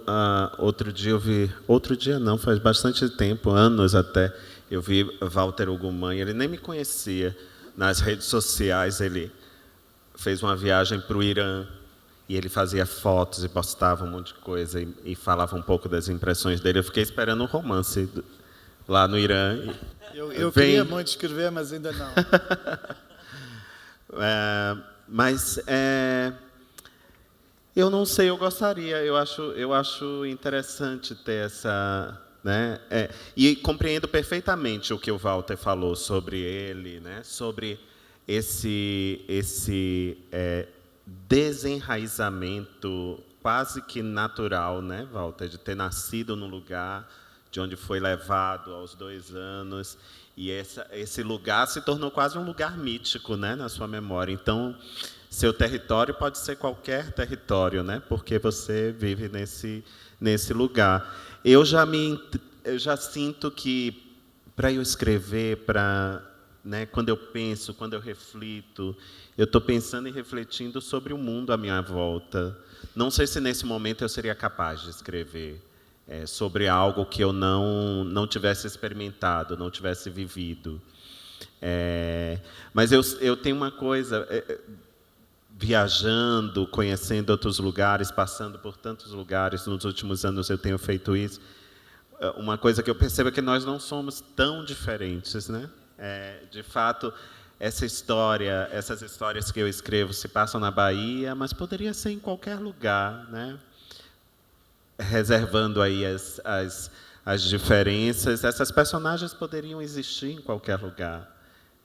outro dia não, faz bastante tempo, anos até, eu vi Walter Ugumã, ele nem me conhecia. Nas redes sociais, ele fez uma viagem para o Irã e ele fazia fotos e postava um monte de coisa e falava um pouco das impressões dele. Eu fiquei esperando um romance lá no Irã. Eu queria muito escrever, mas ainda não. Eu não sei, eu gostaria. Eu acho interessante ter essa... Né? E compreendo perfeitamente o que o Walter falou sobre ele, né? Sobre esse desenraizamento quase que natural, né, Walter, de ter nascido num lugar de onde foi levado aos 2 anos, e esse lugar se tornou quase um lugar mítico, né, na sua memória. Então, seu território pode ser qualquer território, né, porque você vive nesse lugar. Eu já sinto que, para eu escrever, né, quando eu penso, quando eu reflito, eu estou pensando e refletindo sobre o mundo à minha volta. Não sei se nesse momento eu seria capaz de escrever sobre algo que eu não tivesse experimentado, não tivesse vivido. Mas eu tenho uma coisa... viajando, conhecendo outros lugares, passando por tantos lugares, nos últimos anos eu tenho feito isso, uma coisa que eu percebo é que nós não somos tão diferentes, né? De fato, essas histórias que eu escrevo se passam na Bahia, mas poderia ser em qualquer lugar, né? Reservando aí as diferenças, essas personagens poderiam existir em qualquer lugar.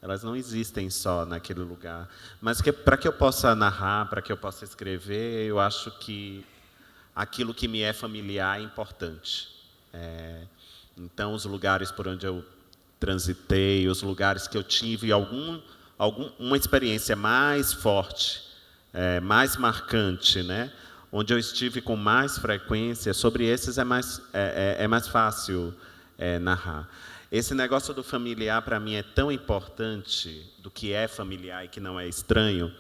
Elas não existem só naquele lugar. Mas para que eu possa narrar, para que eu possa escrever, eu acho que aquilo que me é familiar é importante. Então, os lugares por onde eu transitei, os lugares que eu tive uma experiência mais forte, mais marcante, né? Onde eu estive com mais frequência, sobre esses é mais fácil narrar. Esse negócio do familiar, para mim, é tão importante, do que é familiar e que não é estranho,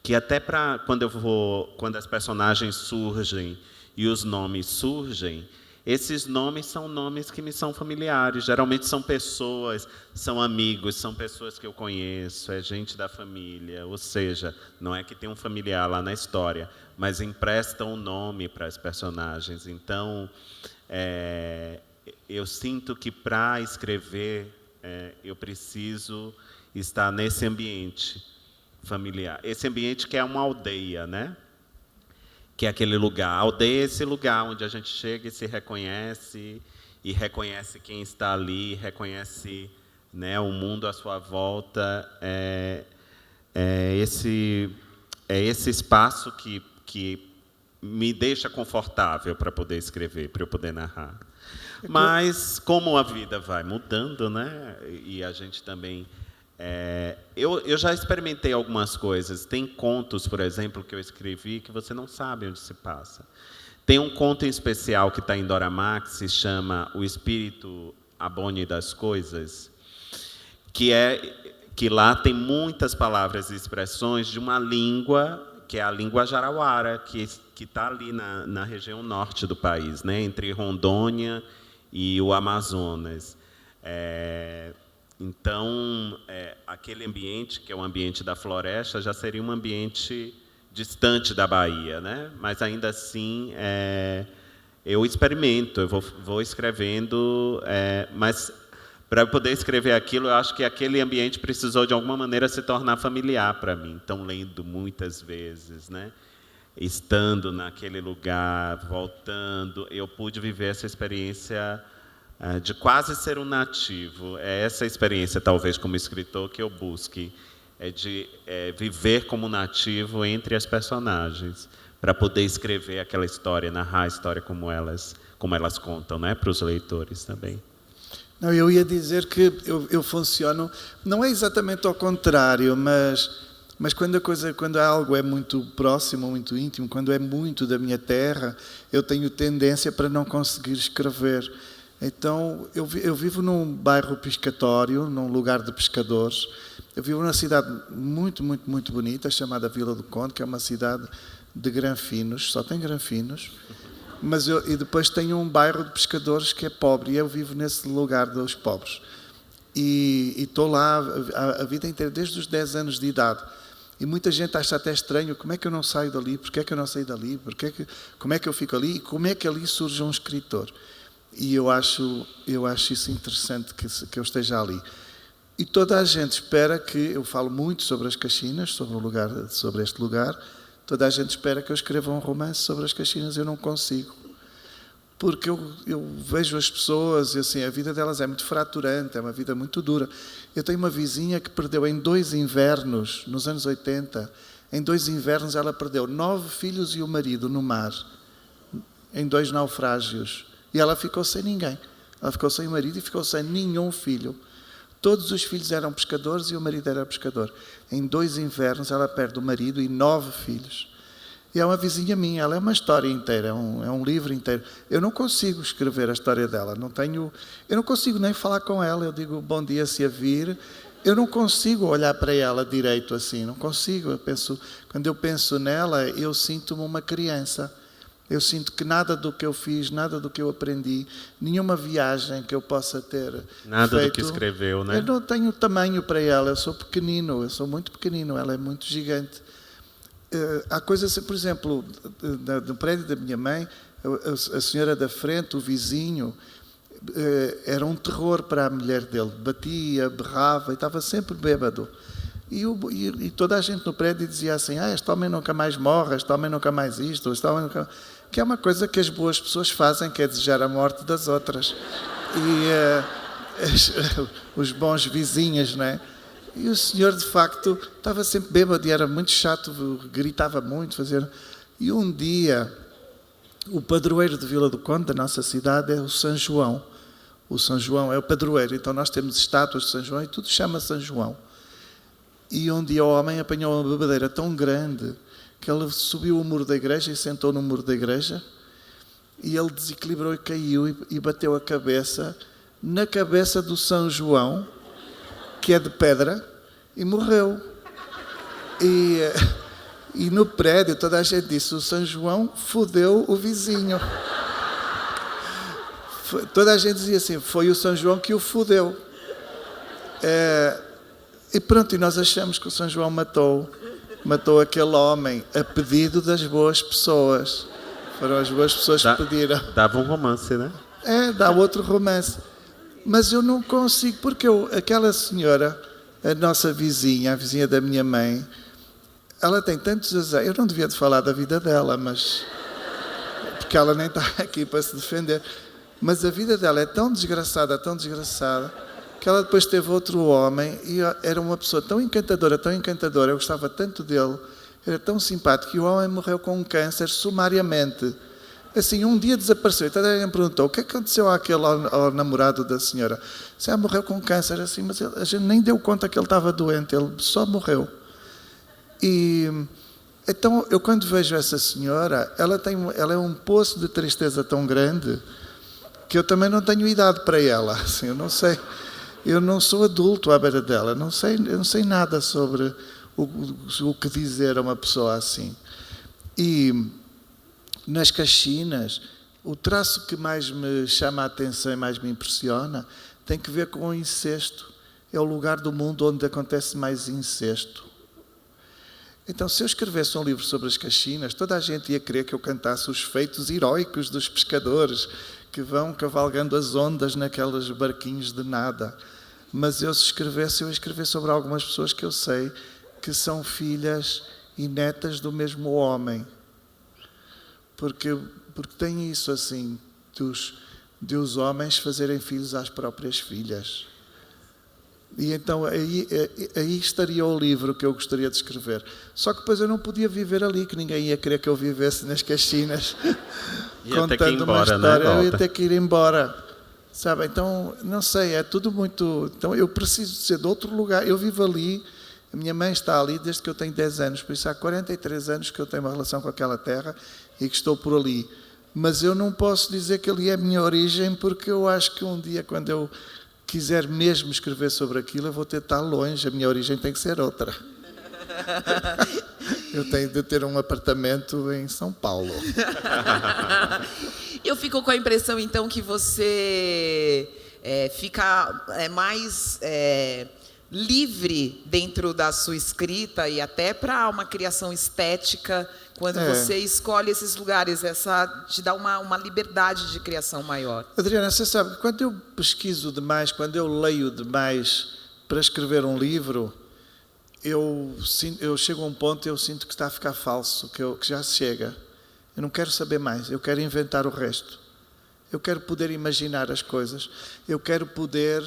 que até quando as personagens surgem e os nomes surgem, esses nomes são nomes que me são familiares. Geralmente são pessoas, são amigos, são pessoas que eu conheço, é gente da família. Ou seja, não é que tem um familiar lá na história, mas emprestam um nome para as personagens. Então, eu sinto que para escrever, eu preciso estar nesse ambiente familiar. Esse ambiente que é uma aldeia, né? Que é aquele lugar. A aldeia é esse lugar onde a gente chega e se reconhece, e reconhece quem está ali, reconhece, né, o mundo à sua volta. Esse espaço que me deixa confortável para poder escrever, para eu poder narrar. Mas, como a vida vai mudando, né, e a gente também... eu já experimentei algumas coisas. Tem contos, por exemplo, que eu escrevi que você não sabe onde se passa. Tem um conto em especial que está em Doramax, se chama O Espírito Abone das Coisas, que lá tem muitas palavras e expressões de uma língua, que é a língua jarauara, que está ali na região norte do país, né, entre Rondônia e o Amazonas. Então, aquele ambiente, que é o ambiente da floresta, já seria um ambiente distante da Bahia, né? Mas, ainda assim, eu experimento, eu vou escrevendo, mas, para eu poder escrever aquilo, eu acho que aquele ambiente precisou, de alguma maneira, se tornar familiar para mim. Então, lendo muitas vezes, né? Estando naquele lugar, voltando, eu pude viver essa experiência de quase ser um nativo. É essa experiência, talvez, como escritor, que eu busque, de viver como nativo entre as personagens, para poder escrever aquela história, narrar a história como elas contam, né, para os leitores também. Não, eu ia dizer que eu funciono, não é exatamente ao contrário, mas quando algo é muito próximo, muito íntimo, quando é muito da minha terra, eu tenho tendência para não conseguir escrever. Então, eu vivo num bairro pescatório, num lugar de pescadores. Eu vivo numa cidade muito, muito, muito bonita, chamada Vila do Conde, que é uma cidade de granfinos, só tem granfinos. E depois tenho um bairro de pescadores que é pobre, e eu vivo nesse lugar dos pobres. E estou lá a vida inteira, desde os 10 anos de idade. E muita gente acha até estranho, como é que eu não saio dali, porquê é que eu não saio dali, como é que eu fico ali, e como é que ali surge um escritor. E eu acho isso interessante que eu esteja ali. E toda a gente espera que... Eu falo muito sobre as Caxinas, sobre este lugar. Toda a gente espera que eu escreva um romance sobre as Caxinas. Eu não consigo. Porque eu vejo as pessoas e assim, a vida delas é muito fraturante, é uma vida muito dura. Eu tenho uma vizinha que perdeu em 2 invernos, nos anos 80, em 2 invernos ela perdeu 9 filhos e o marido no mar, em 2 naufrágios. E ela ficou sem ninguém. Ela ficou sem o marido e ficou sem nenhum filho. Todos os filhos eram pescadores e o marido era pescador. Em 2 invernos ela perde o marido e 9 filhos. E é uma vizinha minha, ela é uma história inteira, é um livro inteiro. Eu não consigo escrever a história dela, eu não consigo nem falar com ela. Eu digo bom dia se a vir. Eu não consigo olhar para ela direito assim, não consigo. Quando eu penso nela, eu sinto-me uma criança. Eu sinto que nada do que eu fiz, nada do que eu aprendi, nenhuma viagem que eu possa ter nada feito, do que escreveu, né? Eu não tenho tamanho para ela, eu sou pequenino, eu sou muito pequenino, ela é muito gigante. Há coisas, por exemplo, no prédio da minha mãe, a senhora da frente, o vizinho, era um terror para a mulher dele, batia, berrava e estava sempre bêbado. E toda a gente no prédio dizia assim, este homem nunca mais morre, este homem nunca mais isto, este homem nunca... Que é uma coisa que as boas pessoas fazem, que é desejar a morte das outras. Os bons vizinhos, não é? E o senhor, de facto, estava sempre bêbado e era muito chato, gritava muito, E um dia, o padroeiro de Vila do Conde, da nossa cidade, é o São João. O São João é o padroeiro, então nós temos estátuas de São João e tudo chama São João. E um dia o homem apanhou uma bebedeira tão grande que ele subiu o muro da igreja e sentou no muro da igreja e ele desequilibrou e caiu e bateu a cabeça na cabeça do São João, que é de pedra, e morreu. E no prédio toda a gente disse, o São João fodeu o vizinho. Toda a gente dizia assim, foi o São João que o fodeu. E pronto, e nós achamos que o São João matou aquele homem a pedido das boas pessoas. Foram as boas pessoas que pediram. Dava um romance, né? Dá outro romance. Mas eu não consigo, porque aquela senhora, a nossa vizinha, a vizinha da minha mãe, ela tem tantos azeres. Eu não devia de falar da vida dela, mas... Porque ela nem está aqui para se defender. Mas a vida dela é tão desgraçada, que ela depois teve outro homem e era uma pessoa tão encantadora, eu gostava tanto dele, era tão simpático, que o homem morreu com um câncer sumariamente. Assim, um dia desapareceu. Então alguém me perguntou, o que aconteceu ao namorado da senhora? Se ela morreu com câncer, assim, mas a gente nem deu conta que ele estava doente, ele só morreu. E então, eu quando vejo essa senhora, ela é um poço de tristeza tão grande que eu também não tenho idade para ela. Assim, eu não sei, eu não sou adulto à beira dela, eu não sei nada sobre o que dizer a uma pessoa assim. E nas Caxinas, o traço que mais me chama a atenção e mais me impressiona tem que ver com o incesto. É o lugar do mundo onde acontece mais incesto. Então, se eu escrevesse um livro sobre as Caxinas, toda a gente ia querer que eu cantasse os feitos heróicos dos pescadores que vão cavalgando as ondas naqueles barquinhos de nada. Mas eu, se escrevesse, eu ia escrever sobre algumas pessoas que eu sei que são filhas e netas do mesmo homem. Porque tem isso assim, de os homens fazerem filhos às próprias filhas. E então aí estaria o livro que eu gostaria de escrever. Só que depois eu não podia viver ali, que ninguém ia querer que eu vivesse nas Caxinas. Contando uma história, eu ia ter que ir embora. Sabe? Então, não sei, é tudo muito... Então eu preciso de ser de outro lugar. Eu vivo ali, a minha mãe está ali desde que eu tenho 10 anos, por isso há 43 anos que eu tenho uma relação com aquela terra e que estou por ali. Mas eu não posso dizer que ali é a minha origem, porque eu acho que um dia, quando eu quiser mesmo escrever sobre aquilo, eu vou ter de estar longe, a minha origem tem que ser outra. Eu tenho de ter um apartamento em São Paulo. Eu fico com a impressão, então, que você fica mais livre dentro da sua escrita e até para uma criação estética, quando você escolhe esses lugares, te dá uma liberdade de criação maior. Adriana, você sabe que quando eu pesquiso demais, quando eu leio demais para escrever um livro, eu chego a um ponto e eu sinto que está a ficar falso, que já chega. Eu não quero saber mais, eu quero inventar o resto. Eu quero poder imaginar as coisas. Eu quero poder,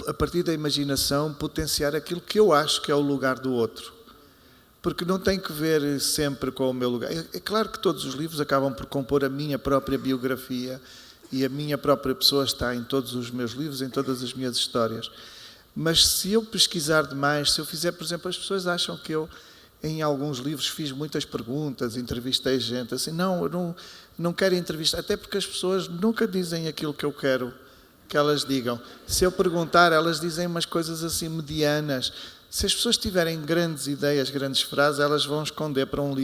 a partir da imaginação, potenciar aquilo que eu acho que é o lugar do outro. Porque não tem que ver sempre com o meu lugar. É claro que todos os livros acabam por compor a minha própria biografia e a minha própria pessoa está em todos os meus livros, em todas as minhas histórias. Mas se eu pesquisar demais, se eu fizer, por exemplo, as pessoas acham que eu, em alguns livros, fiz muitas perguntas, entrevistei gente, assim, eu não quero entrevistar, até porque as pessoas nunca dizem aquilo que eu quero que elas digam. Se eu perguntar, elas dizem umas coisas assim medianas. Se as pessoas tiverem grandes ideias, grandes frases, elas vão esconder para um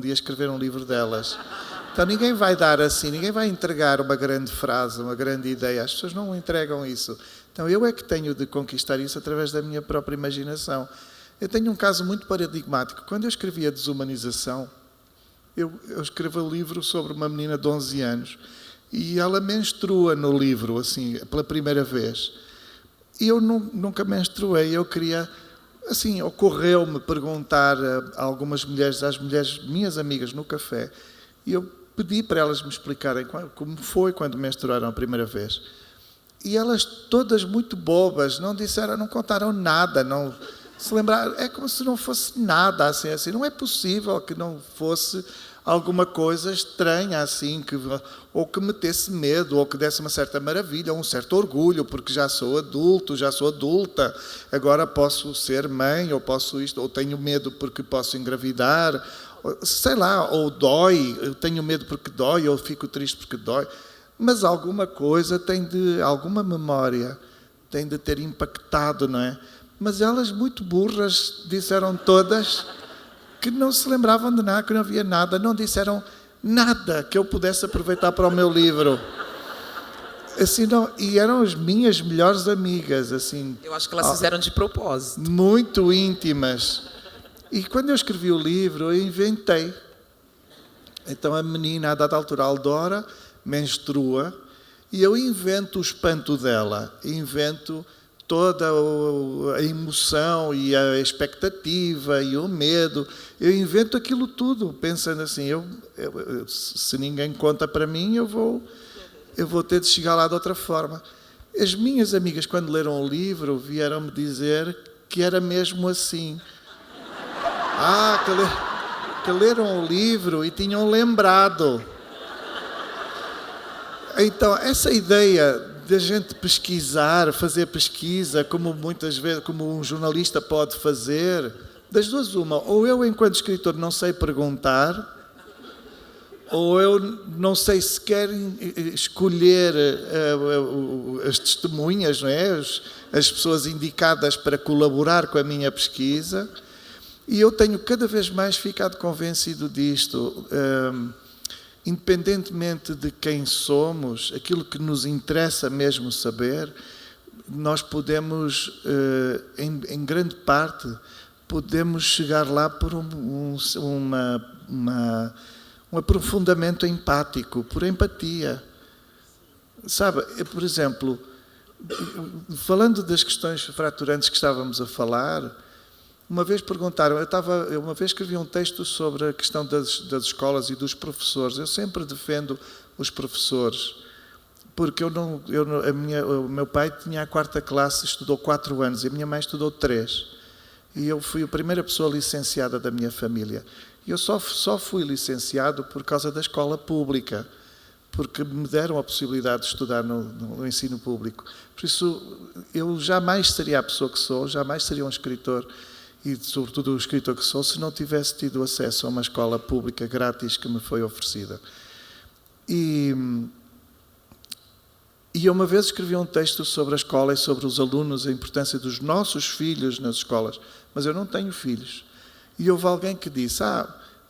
dia escrever um livro delas. Então ninguém vai dar assim, ninguém vai entregar uma grande frase, uma grande ideia. As pessoas não entregam isso. Então eu é que tenho de conquistar isso através da minha própria imaginação. Eu tenho um caso muito paradigmático. Quando eu escrevi a Desumanização, eu escrevi um livro sobre uma menina de 11 anos e ela menstrua no livro, assim, pela primeira vez. E eu nunca menstruei, eu queria assim, ocorreu-me perguntar a algumas mulheres, às mulheres minhas amigas no café, e eu pedi para elas me explicarem como foi quando menstruaram a primeira vez. E elas todas muito bobas, não disseram, não contaram nada, não se lembraram, é como se não fosse nada, assim, não é possível que não fosse alguma coisa estranha, assim, ou que metesse medo, ou que desse uma certa maravilha, ou um certo orgulho, porque já sou adulto, já sou adulta, agora posso ser mãe, ou posso isto, ou tenho medo porque posso engravidar, sei lá, ou dói, eu tenho medo porque dói, ou fico triste porque dói. Mas alguma coisa alguma memória tem de ter impactado, não é? Mas elas, muito burras, disseram todas que não se lembravam de nada, que não havia nada, não disseram nada que eu pudesse aproveitar para o meu livro. Assim, não, e eram as minhas melhores amigas, assim. Eu acho que elas fizeram de propósito. Muito íntimas. E quando eu escrevi o livro, eu inventei. Então a menina, a dada altura, a Aldora, menstrua, e eu invento o espanto dela, invento toda a emoção e a expectativa e o medo, eu invento aquilo tudo, pensando assim, se ninguém conta para mim, eu vou ter de chegar lá de outra forma. As minhas amigas, quando leram o livro, vieram-me dizer que era mesmo assim. Que leram o livro e tinham lembrado. Então, essa ideia de a gente pesquisar, fazer pesquisa, como muitas vezes, como um jornalista pode fazer, das duas uma, ou eu, enquanto escritor, não sei perguntar, ou eu não sei sequer escolher as testemunhas, não é? As pessoas indicadas para colaborar com a minha pesquisa, e eu tenho cada vez mais ficado convencido disto. Independentemente de quem somos, aquilo que nos interessa mesmo saber, nós podemos, em grande parte, podemos chegar lá por um aprofundamento empático, por empatia. Sabe, por exemplo, falando das questões fraturantes que estávamos a falar, uma vez perguntaram, eu uma vez escrevi um texto sobre a questão das escolas e dos professores. Eu sempre defendo os professores, porque o meu pai tinha a 4ª classe, estudou 4 anos, e a minha mãe estudou 3. E eu fui a primeira pessoa licenciada da minha família. E eu só fui licenciado por causa da escola pública, porque me deram a possibilidade de estudar no ensino público. Por isso, eu jamais seria a pessoa que sou, jamais seria um escritor, e sobretudo o escritor que sou, se não tivesse tido acesso a uma escola pública grátis que me foi oferecida. E eu uma vez escrevi um texto sobre a escola e sobre os alunos, a importância dos nossos filhos nas escolas, mas eu não tenho filhos. E houve alguém que disse,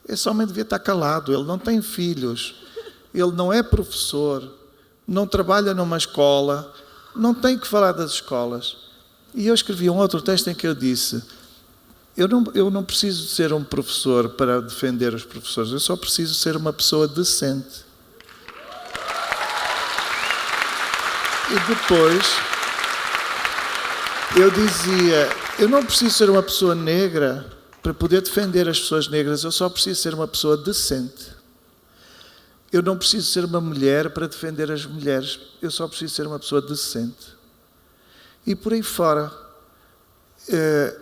esse homem devia estar calado, ele não tem filhos, ele não é professor, não trabalha numa escola, não tem que falar das escolas. E eu escrevi um outro texto em que eu disse, eu não preciso de ser um professor para defender os professores, eu só preciso ser uma pessoa decente. E depois eu dizia, eu não preciso ser uma pessoa negra para poder defender as pessoas negras, eu só preciso ser uma pessoa decente. Eu não preciso ser uma mulher para defender as mulheres, eu só preciso ser uma pessoa decente. E por aí fora.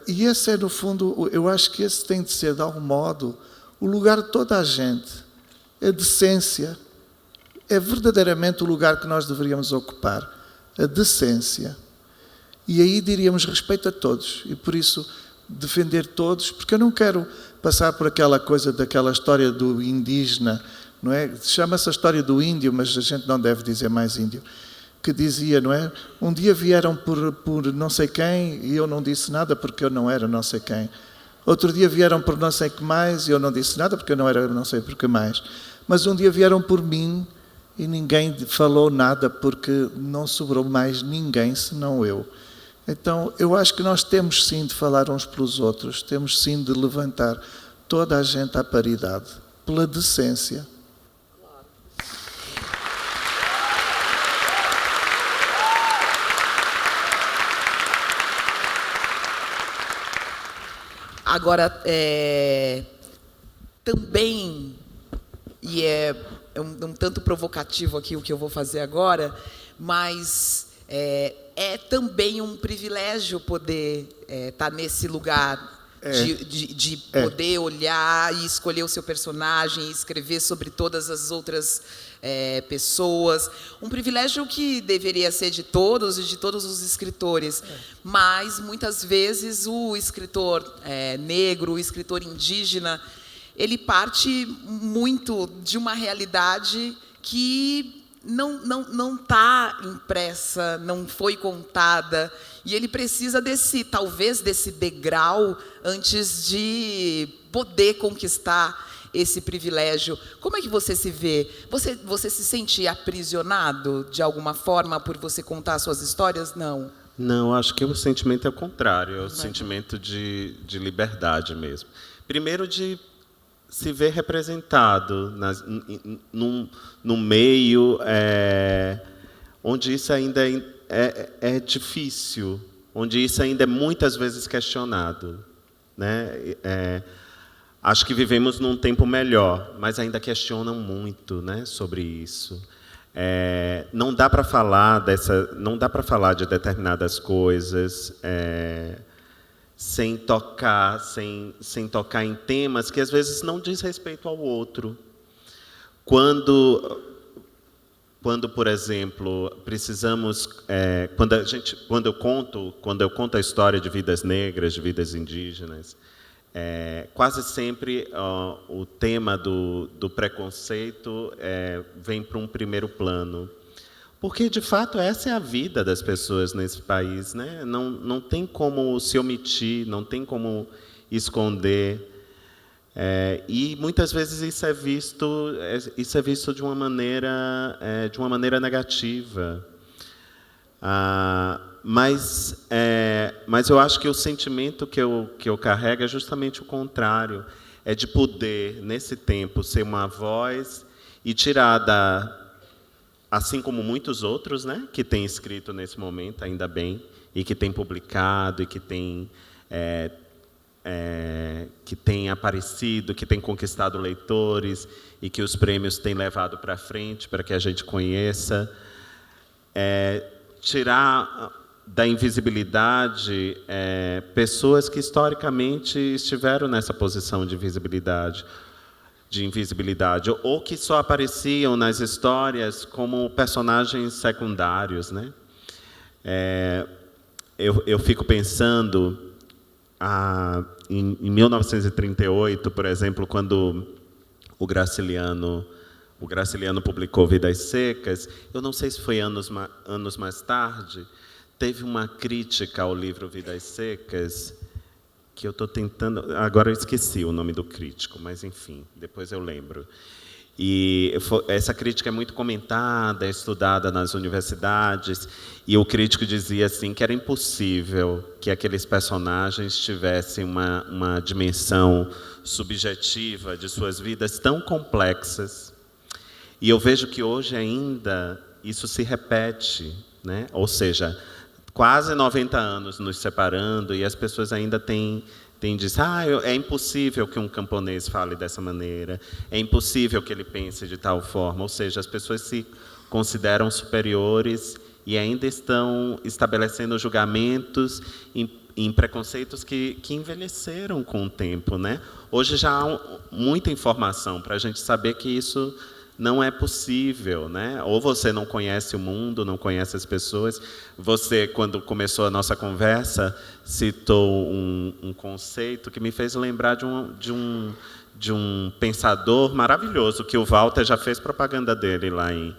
E esse é, no fundo, eu acho que esse tem de ser, de algum modo, o lugar de toda a gente. A decência é verdadeiramente o lugar que nós deveríamos ocupar. A decência. E aí diríamos respeito a todos. E por isso, defender todos, porque eu não quero passar por aquela coisa daquela história do indígena, não é? Chama-se a história do índio, mas a gente não deve dizer mais índio. Que dizia, não é? Um dia vieram por não sei quem e eu não disse nada porque eu não era não sei quem. Outro dia vieram por não sei que mais e eu não disse nada porque eu não era não sei por que mais. Mas um dia vieram por mim e ninguém falou nada porque não sobrou mais ninguém senão eu. Então, eu acho que nós temos sim de falar uns pelos outros, temos sim de levantar toda a gente à paridade, pela decência. Agora, também, e é um tanto provocativo aqui o que eu vou fazer agora, mas é também um privilégio poder estar nesse lugar de poder olhar e escolher o seu personagem e escrever sobre todas as outras pessoas. Um privilégio que deveria ser de todos e de todos os escritores, mas muitas vezes o escritor negro, o escritor indígena, ele parte muito de uma realidade que não está impressa, não foi contada, e ele precisa talvez desse degrau antes de poder conquistar esse privilégio. Como é que você se vê? Você se sente aprisionado de alguma forma por você contar suas histórias? Não. Não, acho que o sentimento é o contrário, é o sentimento de liberdade mesmo. Primeiro, de se ver representado num meio onde isso ainda é difícil, onde isso ainda é muitas vezes questionado, né? Acho que vivemos num tempo melhor, mas ainda questionam muito, né, sobre isso. Não dá para falar de determinadas coisas sem tocar em temas que às vezes não diz respeito ao outro. Quando, por exemplo, precisamos, quando eu conto a história de vidas negras, de vidas indígenas, quase sempre o tema do preconceito vem para um primeiro plano. Porque, de fato, essa é a vida das pessoas nesse país, né? Não tem como se omitir, não tem como esconder. E, muitas vezes, isso é visto de uma maneira negativa. Mas eu acho que o sentimento que eu carrego é justamente o contrário. É de poder, nesse tempo, ser uma voz e tirar assim como muitos outros, né, que têm escrito nesse momento, ainda bem, e que têm publicado, e que têm aparecido, que têm conquistado leitores, e que os prêmios têm levado para frente, para que a gente conheça. Tirar da invisibilidade pessoas que historicamente estiveram nessa posição de invisibilidade, ou que só apareciam nas histórias como personagens secundários, né? Eu fico pensando em 1938, por exemplo, quando o Graciliano publicou Vidas Secas. Eu não sei se foi anos mais tarde, teve uma crítica ao livro Vidas Secas, que eu estou tentando... Agora eu esqueci o nome do crítico, mas, enfim, depois eu lembro. E essa crítica é muito comentada, é estudada nas universidades, e o crítico dizia assim, que era impossível que aqueles personagens tivessem uma dimensão subjetiva de suas vidas tão complexas. E eu vejo que hoje ainda isso se repete, né? Ou seja, quase 90 anos nos separando, e as pessoas ainda têm disso, é impossível que um camponês fale dessa maneira, é impossível que ele pense de tal forma. Ou seja, as pessoas se consideram superiores e ainda estão estabelecendo julgamentos em preconceitos que envelheceram com o tempo, né? Hoje já há muita informação para a gente saber que isso não é possível, né? Ou você não conhece o mundo, não conhece as pessoas. Você, quando começou a nossa conversa, citou um conceito que me fez lembrar de um pensador maravilhoso, que o Walter já fez propaganda dele lá em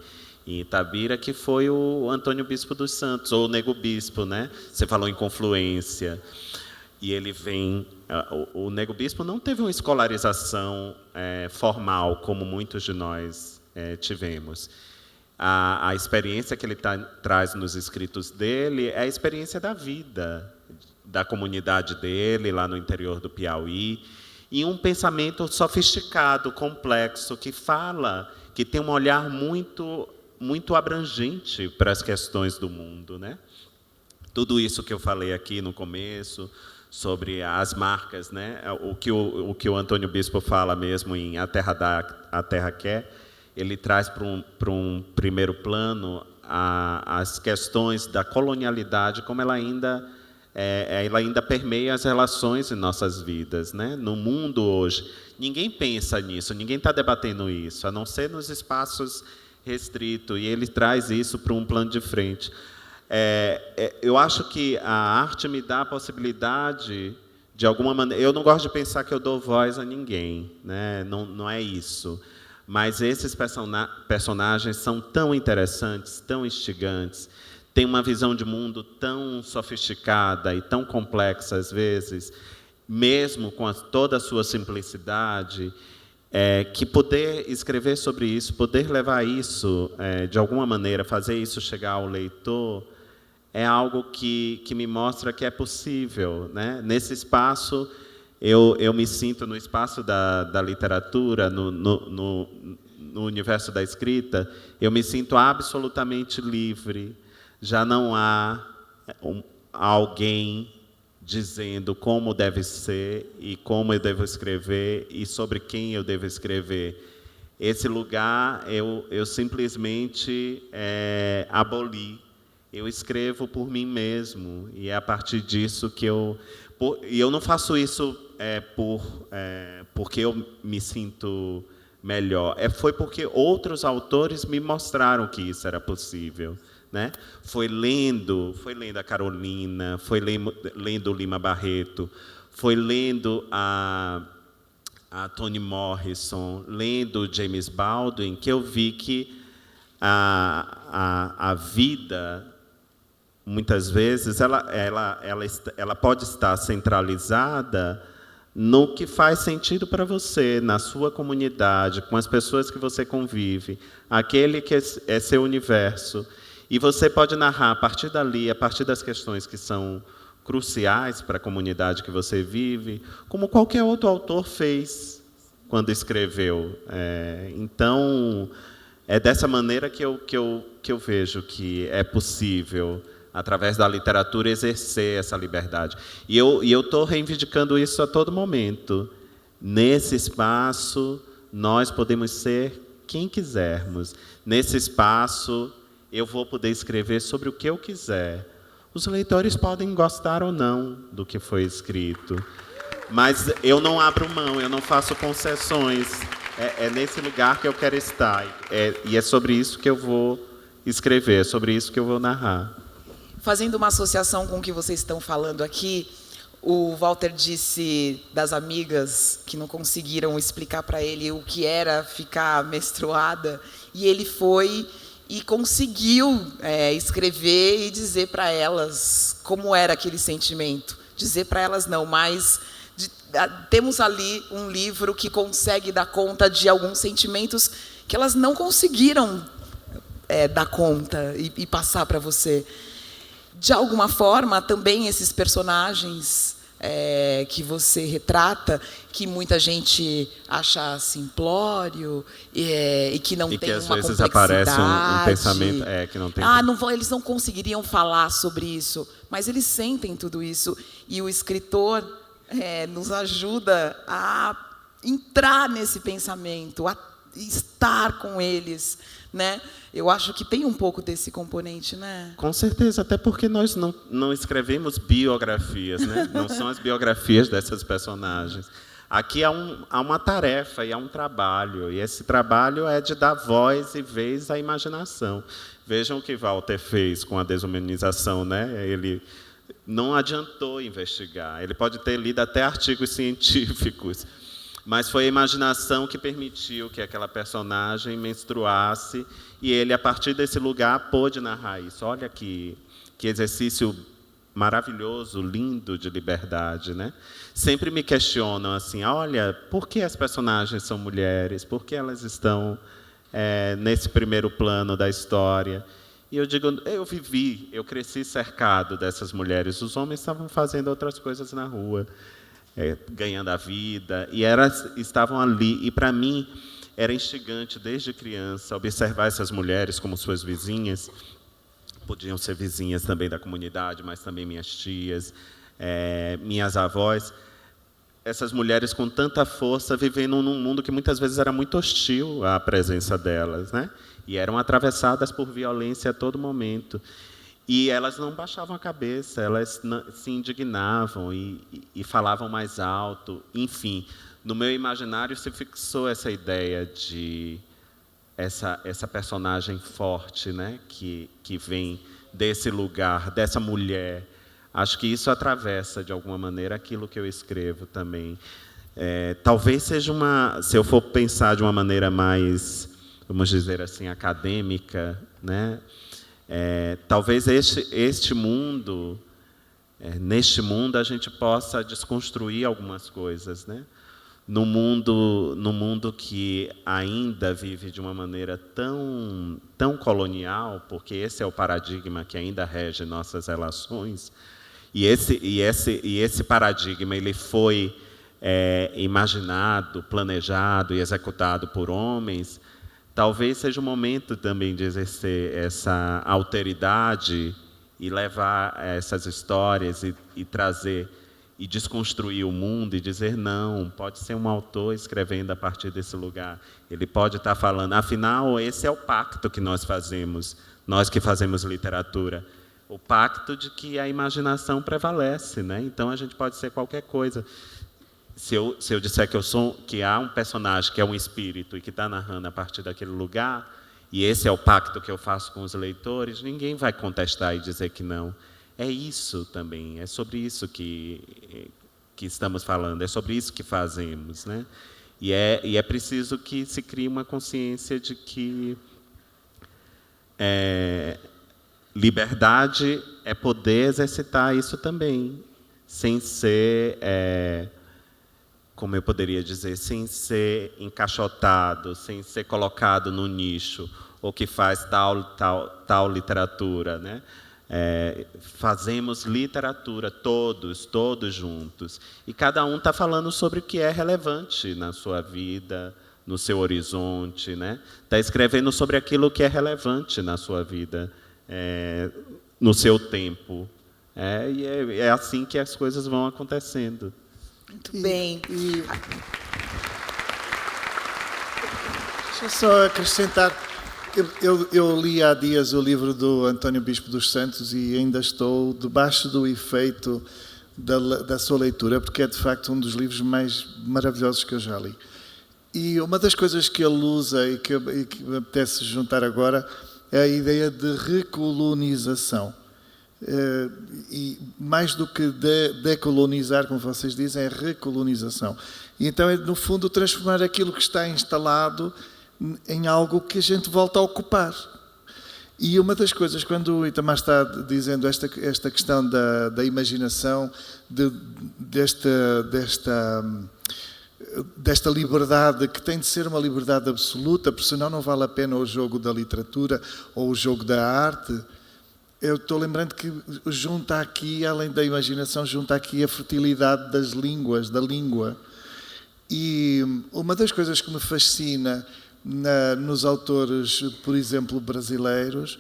Itabira, que foi o Antônio Bispo dos Santos, ou o Nego Bispo, né? Você falou em confluência. E ele vem... O Nego Bispo não teve uma escolarização formal, como muitos de nós tivemos. A experiência que ele traz nos escritos dele é a experiência da vida, da comunidade dele, lá no interior do Piauí, e um pensamento sofisticado, complexo, que tem um olhar muito, muito abrangente para as questões do mundo, né? Tudo isso que eu falei aqui no começo, sobre as marcas, né? O que o Antônio Bispo fala mesmo em A Terra Quer, ele traz para um primeiro plano as questões da colonialidade, como ela ainda permeia as relações em nossas vidas, né? No mundo hoje, ninguém pensa nisso, ninguém está debatendo isso, a não ser nos espaços restritos, e ele traz isso para um plano de frente. Eu acho que a arte me dá a possibilidade, de alguma maneira... Eu não gosto de pensar que eu dou voz a ninguém, né? Não é isso. Mas esses personagens são tão interessantes, tão instigantes, têm uma visão de mundo tão sofisticada e tão complexa, às vezes, mesmo com toda a sua simplicidade, que poder escrever sobre isso, poder levar isso, de alguma maneira, fazer isso chegar ao leitor, é algo que me mostra que é possível, né? Nesse espaço, eu me sinto no espaço da literatura, no universo da escrita, eu me sinto absolutamente livre. Já não há alguém dizendo como deve ser e como eu devo escrever e sobre quem eu devo escrever. Esse lugar eu simplesmente aboli. Eu escrevo por mim mesmo, e é a partir disso que e eu não faço isso porque eu me sinto melhor. Foi porque outros autores me mostraram que isso era possível, né? Foi lendo a Carolina, foi lendo o Lima Barreto, foi lendo a Toni Morrison, lendo o James Baldwin, que eu vi que a vida, muitas vezes, ela pode estar centralizada no que faz sentido para você, na sua comunidade, com as pessoas que você convive, aquele que é seu universo. E você pode narrar a partir dali, a partir das questões que são cruciais para a comunidade que você vive, como qualquer outro autor fez quando escreveu. Então, é dessa maneira que eu vejo que é possível, através da literatura, exercer essa liberdade. E eu estou reivindicando isso a todo momento. Nesse espaço, nós podemos ser quem quisermos. Nesse espaço, eu vou poder escrever sobre o que eu quiser. Os leitores podem gostar ou não do que foi escrito, mas eu não abro mão, eu não faço concessões. É nesse lugar que eu quero estar. E é sobre isso que eu vou escrever, é sobre isso que eu vou narrar. Fazendo uma associação com o que vocês estão falando aqui, o Walter disse das amigas que não conseguiram explicar para ele o que era ficar menstruada, e ele foi e conseguiu escrever e dizer para elas como era aquele sentimento. Dizer para elas não, mas temos ali um livro que consegue dar conta de alguns sentimentos que elas não conseguiram dar conta e passar para você. De alguma forma, também esses personagens que você retrata, que muita gente acha simplório e que não tem uma complexidade. E que às vezes aparece um pensamento que não tem... eles não conseguiriam falar sobre isso, mas eles sentem tudo isso. E o escritor nos ajuda a entrar nesse pensamento, a estar com eles, né? Eu acho que tem um pouco desse componente, né? Com certeza, até porque nós não escrevemos biografias, né? Não são as biografias dessas personagens. Aqui há uma tarefa e há um trabalho, e esse trabalho é de dar voz e vez à imaginação. Vejam o que Walter fez com a desumanização, né? Ele não adiantou investigar, ele pode ter lido até artigos científicos, mas foi a imaginação que permitiu que aquela personagem menstruasse, e ele, a partir desse lugar, pôde narrar isso. Olha que exercício maravilhoso, lindo de liberdade, né? Sempre me questionam assim, olha, por que as personagens são mulheres? Por que elas estão nesse primeiro plano da história? E eu digo, eu cresci cercado dessas mulheres. Os homens estavam fazendo outras coisas na rua, ganhando a vida, e elas estavam ali. E, para mim, era instigante, desde criança, observar essas mulheres como suas vizinhas. Podiam ser vizinhas também da comunidade, mas também minhas tias. minhas avós, essas mulheres com tanta força vivendo num mundo que muitas vezes era muito hostil à presença delas, né? E eram atravessadas por violência a todo momento. E elas não baixavam a cabeça, elas se indignavam e falavam mais alto. Enfim, no meu imaginário se fixou essa ideia de essa personagem forte, né, que vem desse lugar, dessa mulher. Acho que isso atravessa, de alguma maneira, aquilo que eu escrevo também. Talvez seja se eu for pensar de uma maneira mais, vamos dizer assim, acadêmica, né, talvez este mundo, neste mundo a gente possa desconstruir algumas coisas, né? No mundo que ainda vive de uma maneira tão colonial, porque esse é o paradigma que ainda rege nossas relações, e esse paradigma ele foi imaginado, planejado e executado por homens. Talvez seja o momento também de exercer essa alteridade e levar essas histórias e trazer e desconstruir o mundo e dizer, não, pode ser um autor escrevendo a partir desse lugar. Ele pode estar falando, afinal, esse é o pacto que nós fazemos, nós que fazemos literatura. O pacto de que a imaginação prevalece, né? Então, a gente pode ser qualquer coisa. Se eu disser que há um personagem que é um espírito e que está narrando a partir daquele lugar, e esse é o pacto que eu faço com os leitores, ninguém vai contestar e dizer que não. É isso também, é sobre isso que estamos falando, é sobre isso que fazemos, né? E é preciso que se crie uma consciência de que liberdade é poder exercitar isso também, sem ser, como eu poderia dizer, sem ser encaixotado, sem ser colocado no nicho, ou que faz tal literatura, né? Fazemos literatura, todos juntos. E cada um está falando sobre o que é relevante na sua vida, no seu horizonte, né? Está escrevendo sobre aquilo que é relevante na sua vida, no seu tempo. E é assim que as coisas vão acontecendo. Muito bem. Deixa eu só acrescentar. Eu li há dias o livro do António Bispo dos Santos e ainda estou debaixo do efeito da sua leitura, porque é de facto um dos livros mais maravilhosos que eu já li. E uma das coisas que ele usa e que me apetece juntar agora é a ideia de recolonização. E mais do que decolonizar, como vocês dizem, é recolonização. E então é, no fundo, transformar aquilo que está instalado em algo que a gente volta a ocupar. E uma das coisas, quando o Itamar está dizendo esta questão da imaginação, desta liberdade, que tem de ser uma liberdade absoluta, porque senão não vale a pena o jogo da literatura ou o jogo da arte. Eu estou lembrando que junta aqui, além da imaginação, junta aqui a fertilidade das línguas, da língua. E uma das coisas que me fascina nos autores, por exemplo, brasileiros,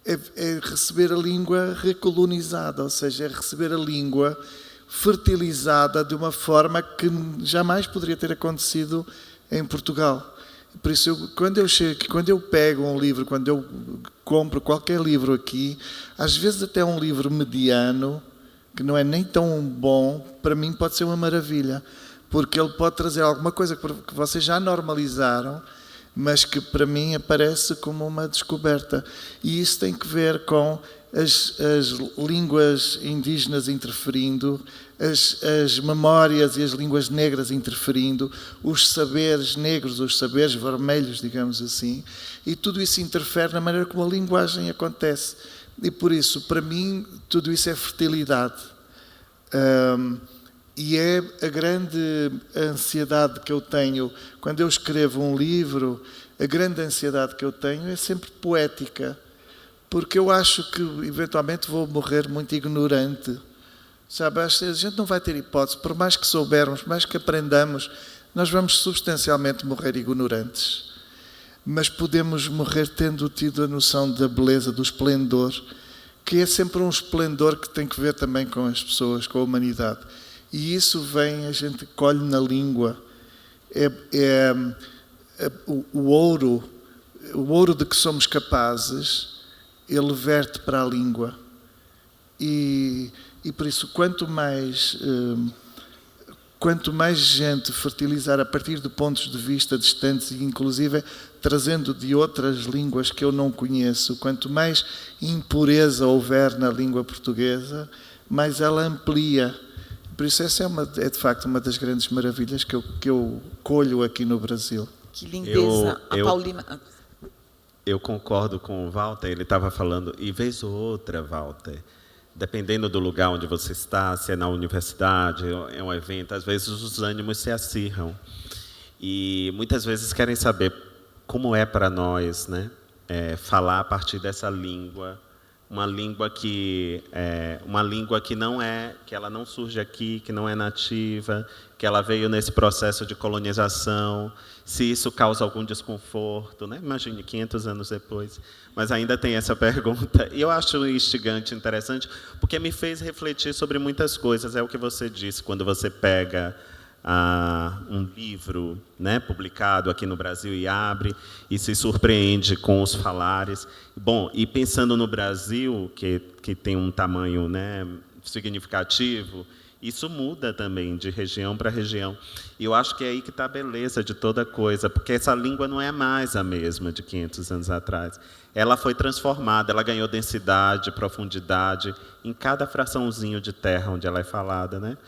é receber a língua recolonizada, ou seja, é receber a língua fertilizada de uma forma que jamais poderia ter acontecido em Portugal. Por isso, quando eu pego um livro, quando eu compro qualquer livro aqui, às vezes até um livro mediano, que não é nem tão bom, para mim pode ser uma maravilha, porque ele pode trazer alguma coisa que vocês já normalizaram, mas que para mim aparece como uma descoberta. E isso tem que ver com as línguas indígenas interferindo, as memórias e as línguas negras interferindo, os saberes negros, os saberes vermelhos, digamos assim, e tudo isso interfere na maneira como a linguagem acontece. E por isso, para mim, tudo isso é fertilidade. E é a grande ansiedade que eu tenho quando eu escrevo um livro, a grande ansiedade que eu tenho é sempre poética, porque eu acho que eventualmente vou morrer muito ignorante. Sabe, a gente não vai ter hipótese, por mais que soubermos, por mais que aprendamos, nós vamos substancialmente morrer ignorantes. Mas podemos morrer tendo tido a noção da beleza, do esplendor que é sempre um esplendor que tem que ver também com as pessoas, com a humanidade. E isso vem, a gente colhe na língua. O ouro de que somos capazes, ele verte para a língua. E por isso, quanto mais gente fertilizar a partir de pontos de vista distantes e inclusive trazendo de outras línguas que eu não conheço, quanto mais impureza houver na língua portuguesa, mais ela amplia. Por isso essa é de facto uma das grandes maravilhas que eu colho aqui no Brasil. Que lindeza. A Paulina... Eu concordo com o Walter, ele estava falando, e vez ou outra, Walter, dependendo do lugar onde você está, se é na universidade, é um evento, às vezes os ânimos se acirram. E muitas vezes querem saber como é para nós, né, falar a partir dessa língua, uma língua que não é, que ela não surge aqui, que não é nativa, que ela veio nesse processo de colonização, se isso causa algum desconforto, né? Imagine 500 anos depois, mas ainda tem essa pergunta. E eu acho instigante, interessante, porque me fez refletir sobre muitas coisas. É o que você disse, quando você pega um livro, né, publicado aqui no Brasil e abre e se surpreende com os falares. Bom, e pensando no Brasil, que tem um tamanho, né, significativo, isso muda também de região para região. E eu acho que é aí que está a beleza de toda coisa, porque essa língua não é mais a mesma de 500 anos atrás. Ela foi transformada, ela ganhou densidade, profundidade em cada fraçãozinho de terra onde ela é falada, né?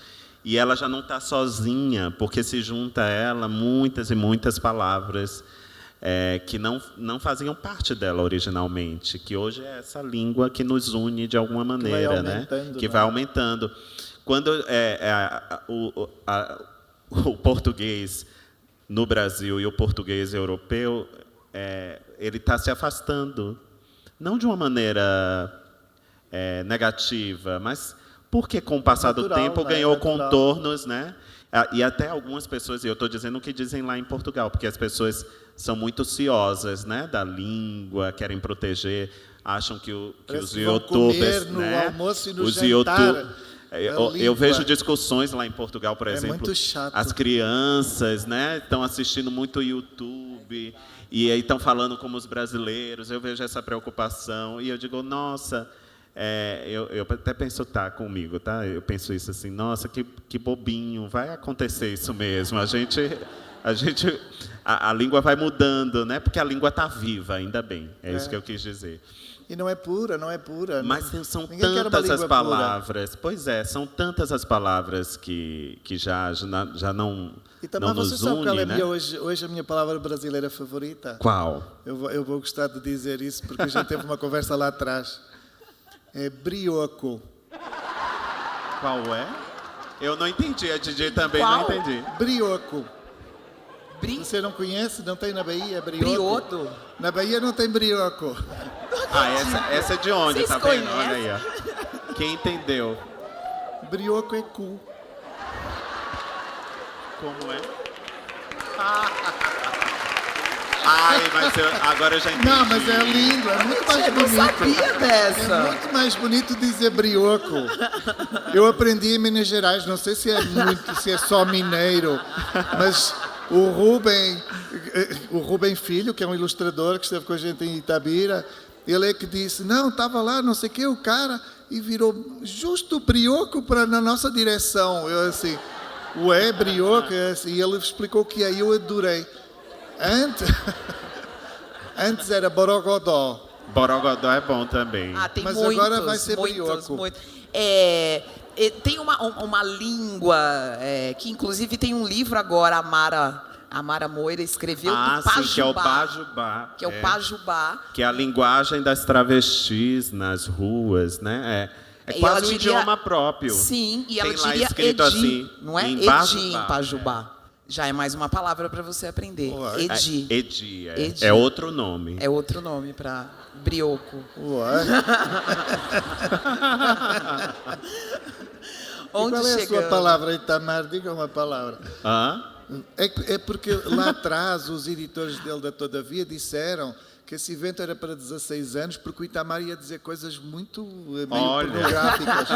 E ela já não está sozinha, porque se junta a ela muitas e muitas palavras que não faziam parte dela originalmente, que hoje é essa língua que nos une de alguma maneira, né? Que vai aumentando. Quando o português no Brasil e o português europeu, ele está se afastando, não de uma maneira negativa, mas porque com o passar do tempo ganhou contornos, né? E até algumas pessoas, e eu estou dizendo o que dizem lá em Portugal, porque as pessoas são muito ciosas, né, da língua, querem proteger, acham que os youtubers, né, almoço e no os jantar, eu vejo discussões lá em Portugal, por exemplo, muito chato. as crianças, né, estão assistindo muito YouTube e aí estão falando como os brasileiros. Eu vejo essa preocupação e eu digo, nossa, eu até penso, comigo, tá? Eu penso isso assim, nossa, que bobinho, vai acontecer isso mesmo. A língua vai mudando, né? Porque a língua está viva, ainda bem. É isso que eu quis dizer. E não é pura. Mas são tantas as palavras. Pura. Pois é, são tantas as palavras que já não e também não você nos sabe une, qual é né? hoje a minha palavra brasileira favorita? Qual? Eu vou gostar de dizer isso, porque a gente teve uma conversa lá atrás. É brioco. Qual é? Eu não entendi, a Didi também Qual? não entendi. Brioco. Você não conhece? Não tem na Bahia brioco? Brioco? Na Bahia não tem brioco. Essa é de onde? Vocês Tá vendo? conhecem? Olha aí, ó. Quem entendeu? Brioco é cu. Como é? Ai, mas agora eu já entendi. Não, mas é lindo, é muito mais Eu não bonito. sabia dessa. É muito mais bonito dizer brioco. Eu aprendi em Minas Gerais, não sei se é só mineiro, mas o Rubem Filho, que é um ilustrador que esteve com a gente em Itabira, ele é que disse, não, estava lá, não sei o que, o cara, e virou justo brioco na nossa direção. Eu assim, ué, brioco, assim, e ele explicou o que é, e eu adorei. Antes era borogodó. Borogodó é bom também. Tem Mas muitos, agora vai ser muitos, brioco. muitos. Tem uma língua, que inclusive tem um livro agora, a Mara Moira escreveu, do Pajubá. Sim, que é o Pajubá. Que é o Pajubá. Que é a linguagem das travestis nas ruas, né? É E ela quase um diria- idioma próprio. Sim, e ela Tem lá diria escrito Edi, assim, não é? em Edi Pajubá, em Pajubá. Já é mais uma palavra para você aprender. Uai. Edi. Edi, Edi. é outro nome. É outro nome para brioco. Ué. E Onde qual é a sua chegamos? palavra, Itamar? Diga uma palavra. Hã? É porque lá atrás os editores dele da Todavia disseram que esse evento era para 16 anos porque o Itamar ia dizer coisas muito meio pornográficas.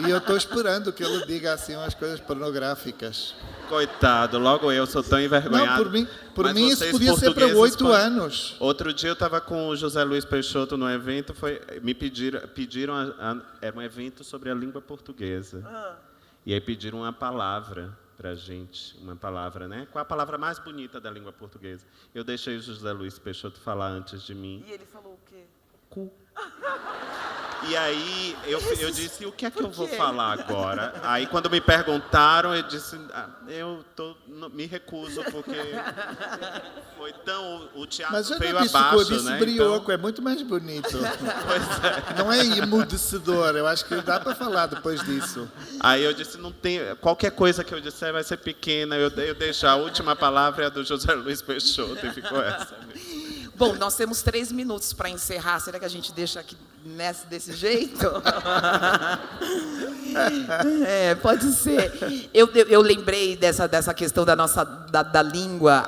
E eu estou esperando que ele diga assim umas coisas pornográficas. Coitado, logo eu sou tão envergonhado. Não, por Mas mim isso vocês, podia ser para 8 anos. Outro dia eu estava com o José Luiz Peixoto no evento, me pediram era um evento sobre a língua portuguesa. E aí pediram uma palavra para a gente, uma palavra, né? Qual a palavra mais bonita da língua portuguesa? Eu deixei o José Luiz Peixoto falar antes de mim. E ele falou o quê? Cu. E aí eu disse, o que é que eu vou falar agora? Aí quando me perguntaram, eu disse, me recuso, porque foi tão... O teatro Mas eu veio não disse abaixo, cu, eu disse né? brioco, Então, é muito mais bonito. pois é. Não é emudecedor, eu acho que dá para falar depois disso. Aí eu disse, não tem... Qualquer coisa que eu disser vai ser pequena. Eu deixo a última palavra é a do José Luiz Peixoto, e ficou essa mesmo. Bom, nós temos 3 minutos para encerrar. Será que a gente deixa aqui desse jeito? Pode ser. Eu lembrei dessa questão da língua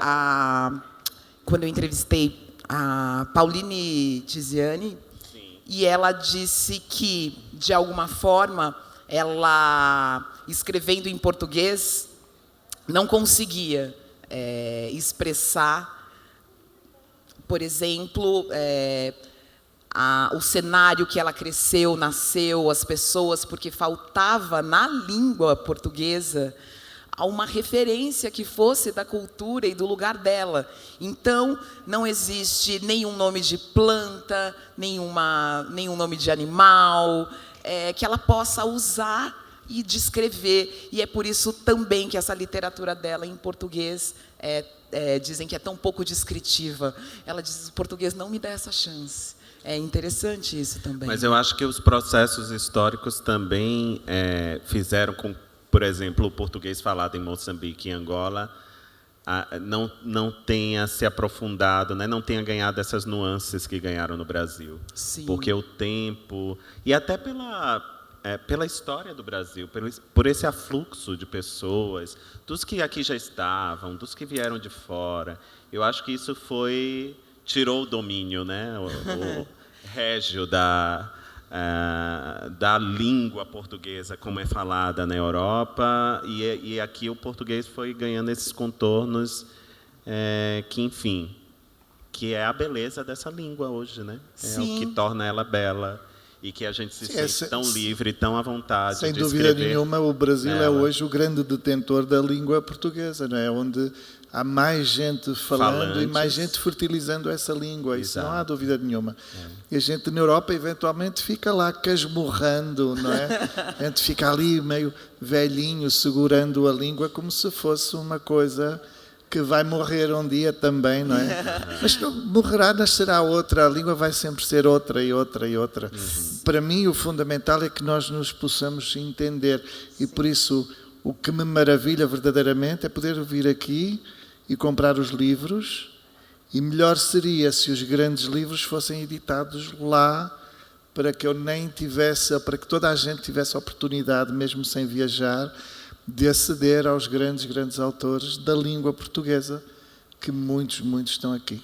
quando eu entrevistei a Pauline Tiziani. Sim. E ela disse que, de alguma forma, ela, escrevendo em português, não conseguia expressar, por exemplo, o cenário que ela cresceu, nasceu, as pessoas, porque faltava na língua portuguesa uma referência que fosse da cultura e do lugar dela. Então, não existe nenhum nome de planta, nenhum nome de animal, que ela possa usar e descrever. E é por isso também que essa literatura dela em português dizem que é tão pouco descritiva. Ela diz, o português não me dá essa chance. É interessante isso também. Mas eu acho que os processos históricos também fizeram com, por exemplo, o português falado em Moçambique e Angola não tenha se aprofundado, né? Não tenha ganhado essas nuances que ganharam no Brasil. Sim. Porque o tempo, e até pela história do Brasil, por esse afluxo de pessoas, dos que aqui já estavam, dos que vieram de fora, eu acho que isso tirou o domínio, né? O régio da língua portuguesa, como é falada na Europa, e aqui o português foi ganhando esses contornos que, enfim, que é a beleza dessa língua hoje, né? É o que torna ela bela. E que a gente se sente tão livre, tão à vontade de escrever. Sem dúvida nenhuma, o Brasil é hoje o grande detentor da língua portuguesa, não é? Onde há mais gente falando e mais gente fertilizando essa língua. Isso não há dúvida nenhuma. E a gente na Europa, eventualmente, fica lá casmurrando, não é? A gente fica ali meio velhinho, segurando a língua como se fosse uma coisa que vai morrer um dia também, não é? Mas não morrerá, nascerá outra, a língua vai sempre ser outra e outra e outra. Para mim, o fundamental é que nós nos possamos entender. E por isso, o que me maravilha verdadeiramente é poder vir aqui e comprar os livros. E melhor seria se os grandes livros fossem editados lá, para que eu nem tivesse, para que toda a gente tivesse a oportunidade, mesmo sem viajar, de aceder aos grandes autores da língua portuguesa, que muitos estão aqui.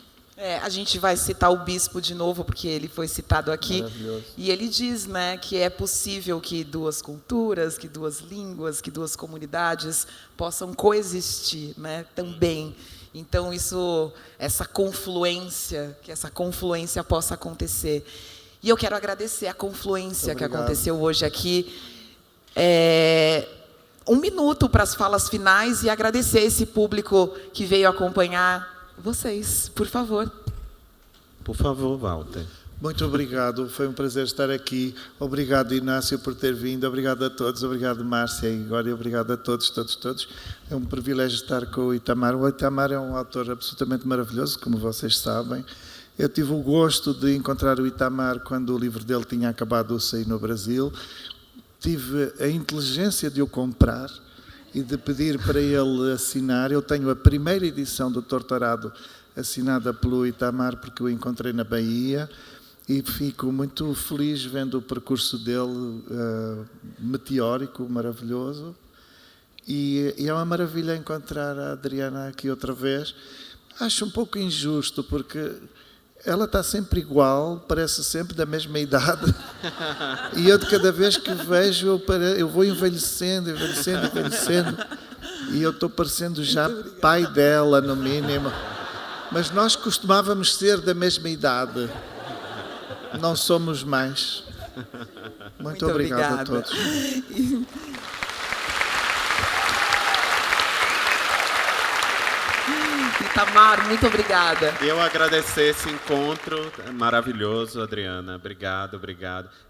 A gente vai citar o bispo de novo, porque ele foi citado aqui. Maravilhoso. E ele diz, né, que é possível que 2 culturas, que 2 línguas, que 2 comunidades possam coexistir, né, também. Então, essa confluência, que essa confluência possa acontecer. E eu quero agradecer a confluência que aconteceu hoje aqui. 1 minuto para as falas finais e agradecer esse público que veio acompanhar vocês, por favor. Por favor, Walter. Muito obrigado, foi um prazer estar aqui. Obrigado, Inácio, por ter vindo. Obrigado a todos, obrigado, Márcia e Igor, obrigado a todos. É um privilégio estar com o Itamar. O Itamar é um autor absolutamente maravilhoso, como vocês sabem. Eu tive o gosto de encontrar o Itamar quando o livro dele tinha acabado de sair no Brasil. Tive a inteligência de o comprar e de pedir para ele assinar. Eu tenho a primeira edição do Torturado assinada pelo Itamar, porque o encontrei na Bahia, e fico muito feliz vendo o percurso dele, meteórico, maravilhoso. E é uma maravilha encontrar a Adriana aqui outra vez. Acho um pouco injusto, porque ela está sempre igual, parece sempre da mesma idade. E eu, de cada vez que vejo, eu vou envelhecendo. E eu estou parecendo já pai dela, no mínimo. Mas nós costumávamos ser da mesma idade. Não somos mais. Muito obrigado a todos. Itamar, muito obrigada. Eu agradecer esse encontro maravilhoso, Adriana. Obrigado.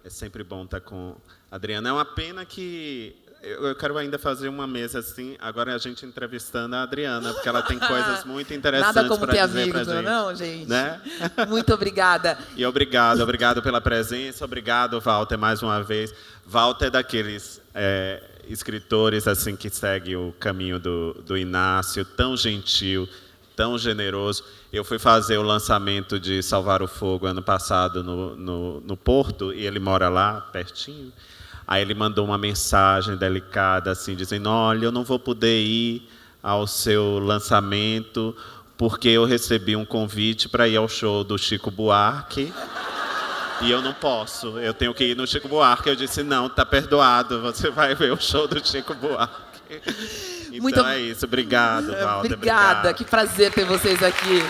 É sempre bom estar com a Adriana. É uma pena que eu quero ainda fazer uma mesa assim, agora a gente entrevistando a Adriana, porque ela tem coisas muito interessantes para dizer pra gente. Nada como ter amigos, não, gente? Né? Muito obrigada. E obrigado pela presença, obrigado, Walter, mais uma vez. Walter é daqueles escritores assim que segue o caminho do Inácio, tão gentil, tão generoso. Eu fui fazer o lançamento de Salvar o Fogo ano passado no Porto, e ele mora lá, pertinho. Aí ele mandou uma mensagem delicada, assim, dizendo: olha, eu não vou poder ir ao seu lançamento, porque eu recebi um convite para ir ao show do Chico Buarque, e eu não posso, eu tenho que ir no Chico Buarque. Eu disse: não, está perdoado, você vai ver o show do Chico Buarque. Então é isso, obrigado, Walter. Obrigada, que prazer ter vocês aqui.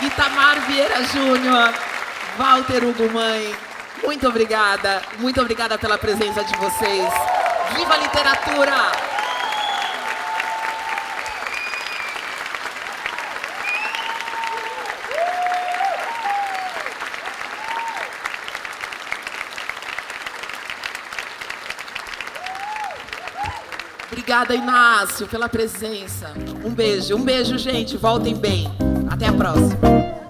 Itamar Vieira Júnior, Walter Hugo Mãe, muito obrigada pela presença de vocês. Viva a literatura! Obrigada, Inácio, pela presença. Um beijo, gente. Voltem bem. Até a próxima.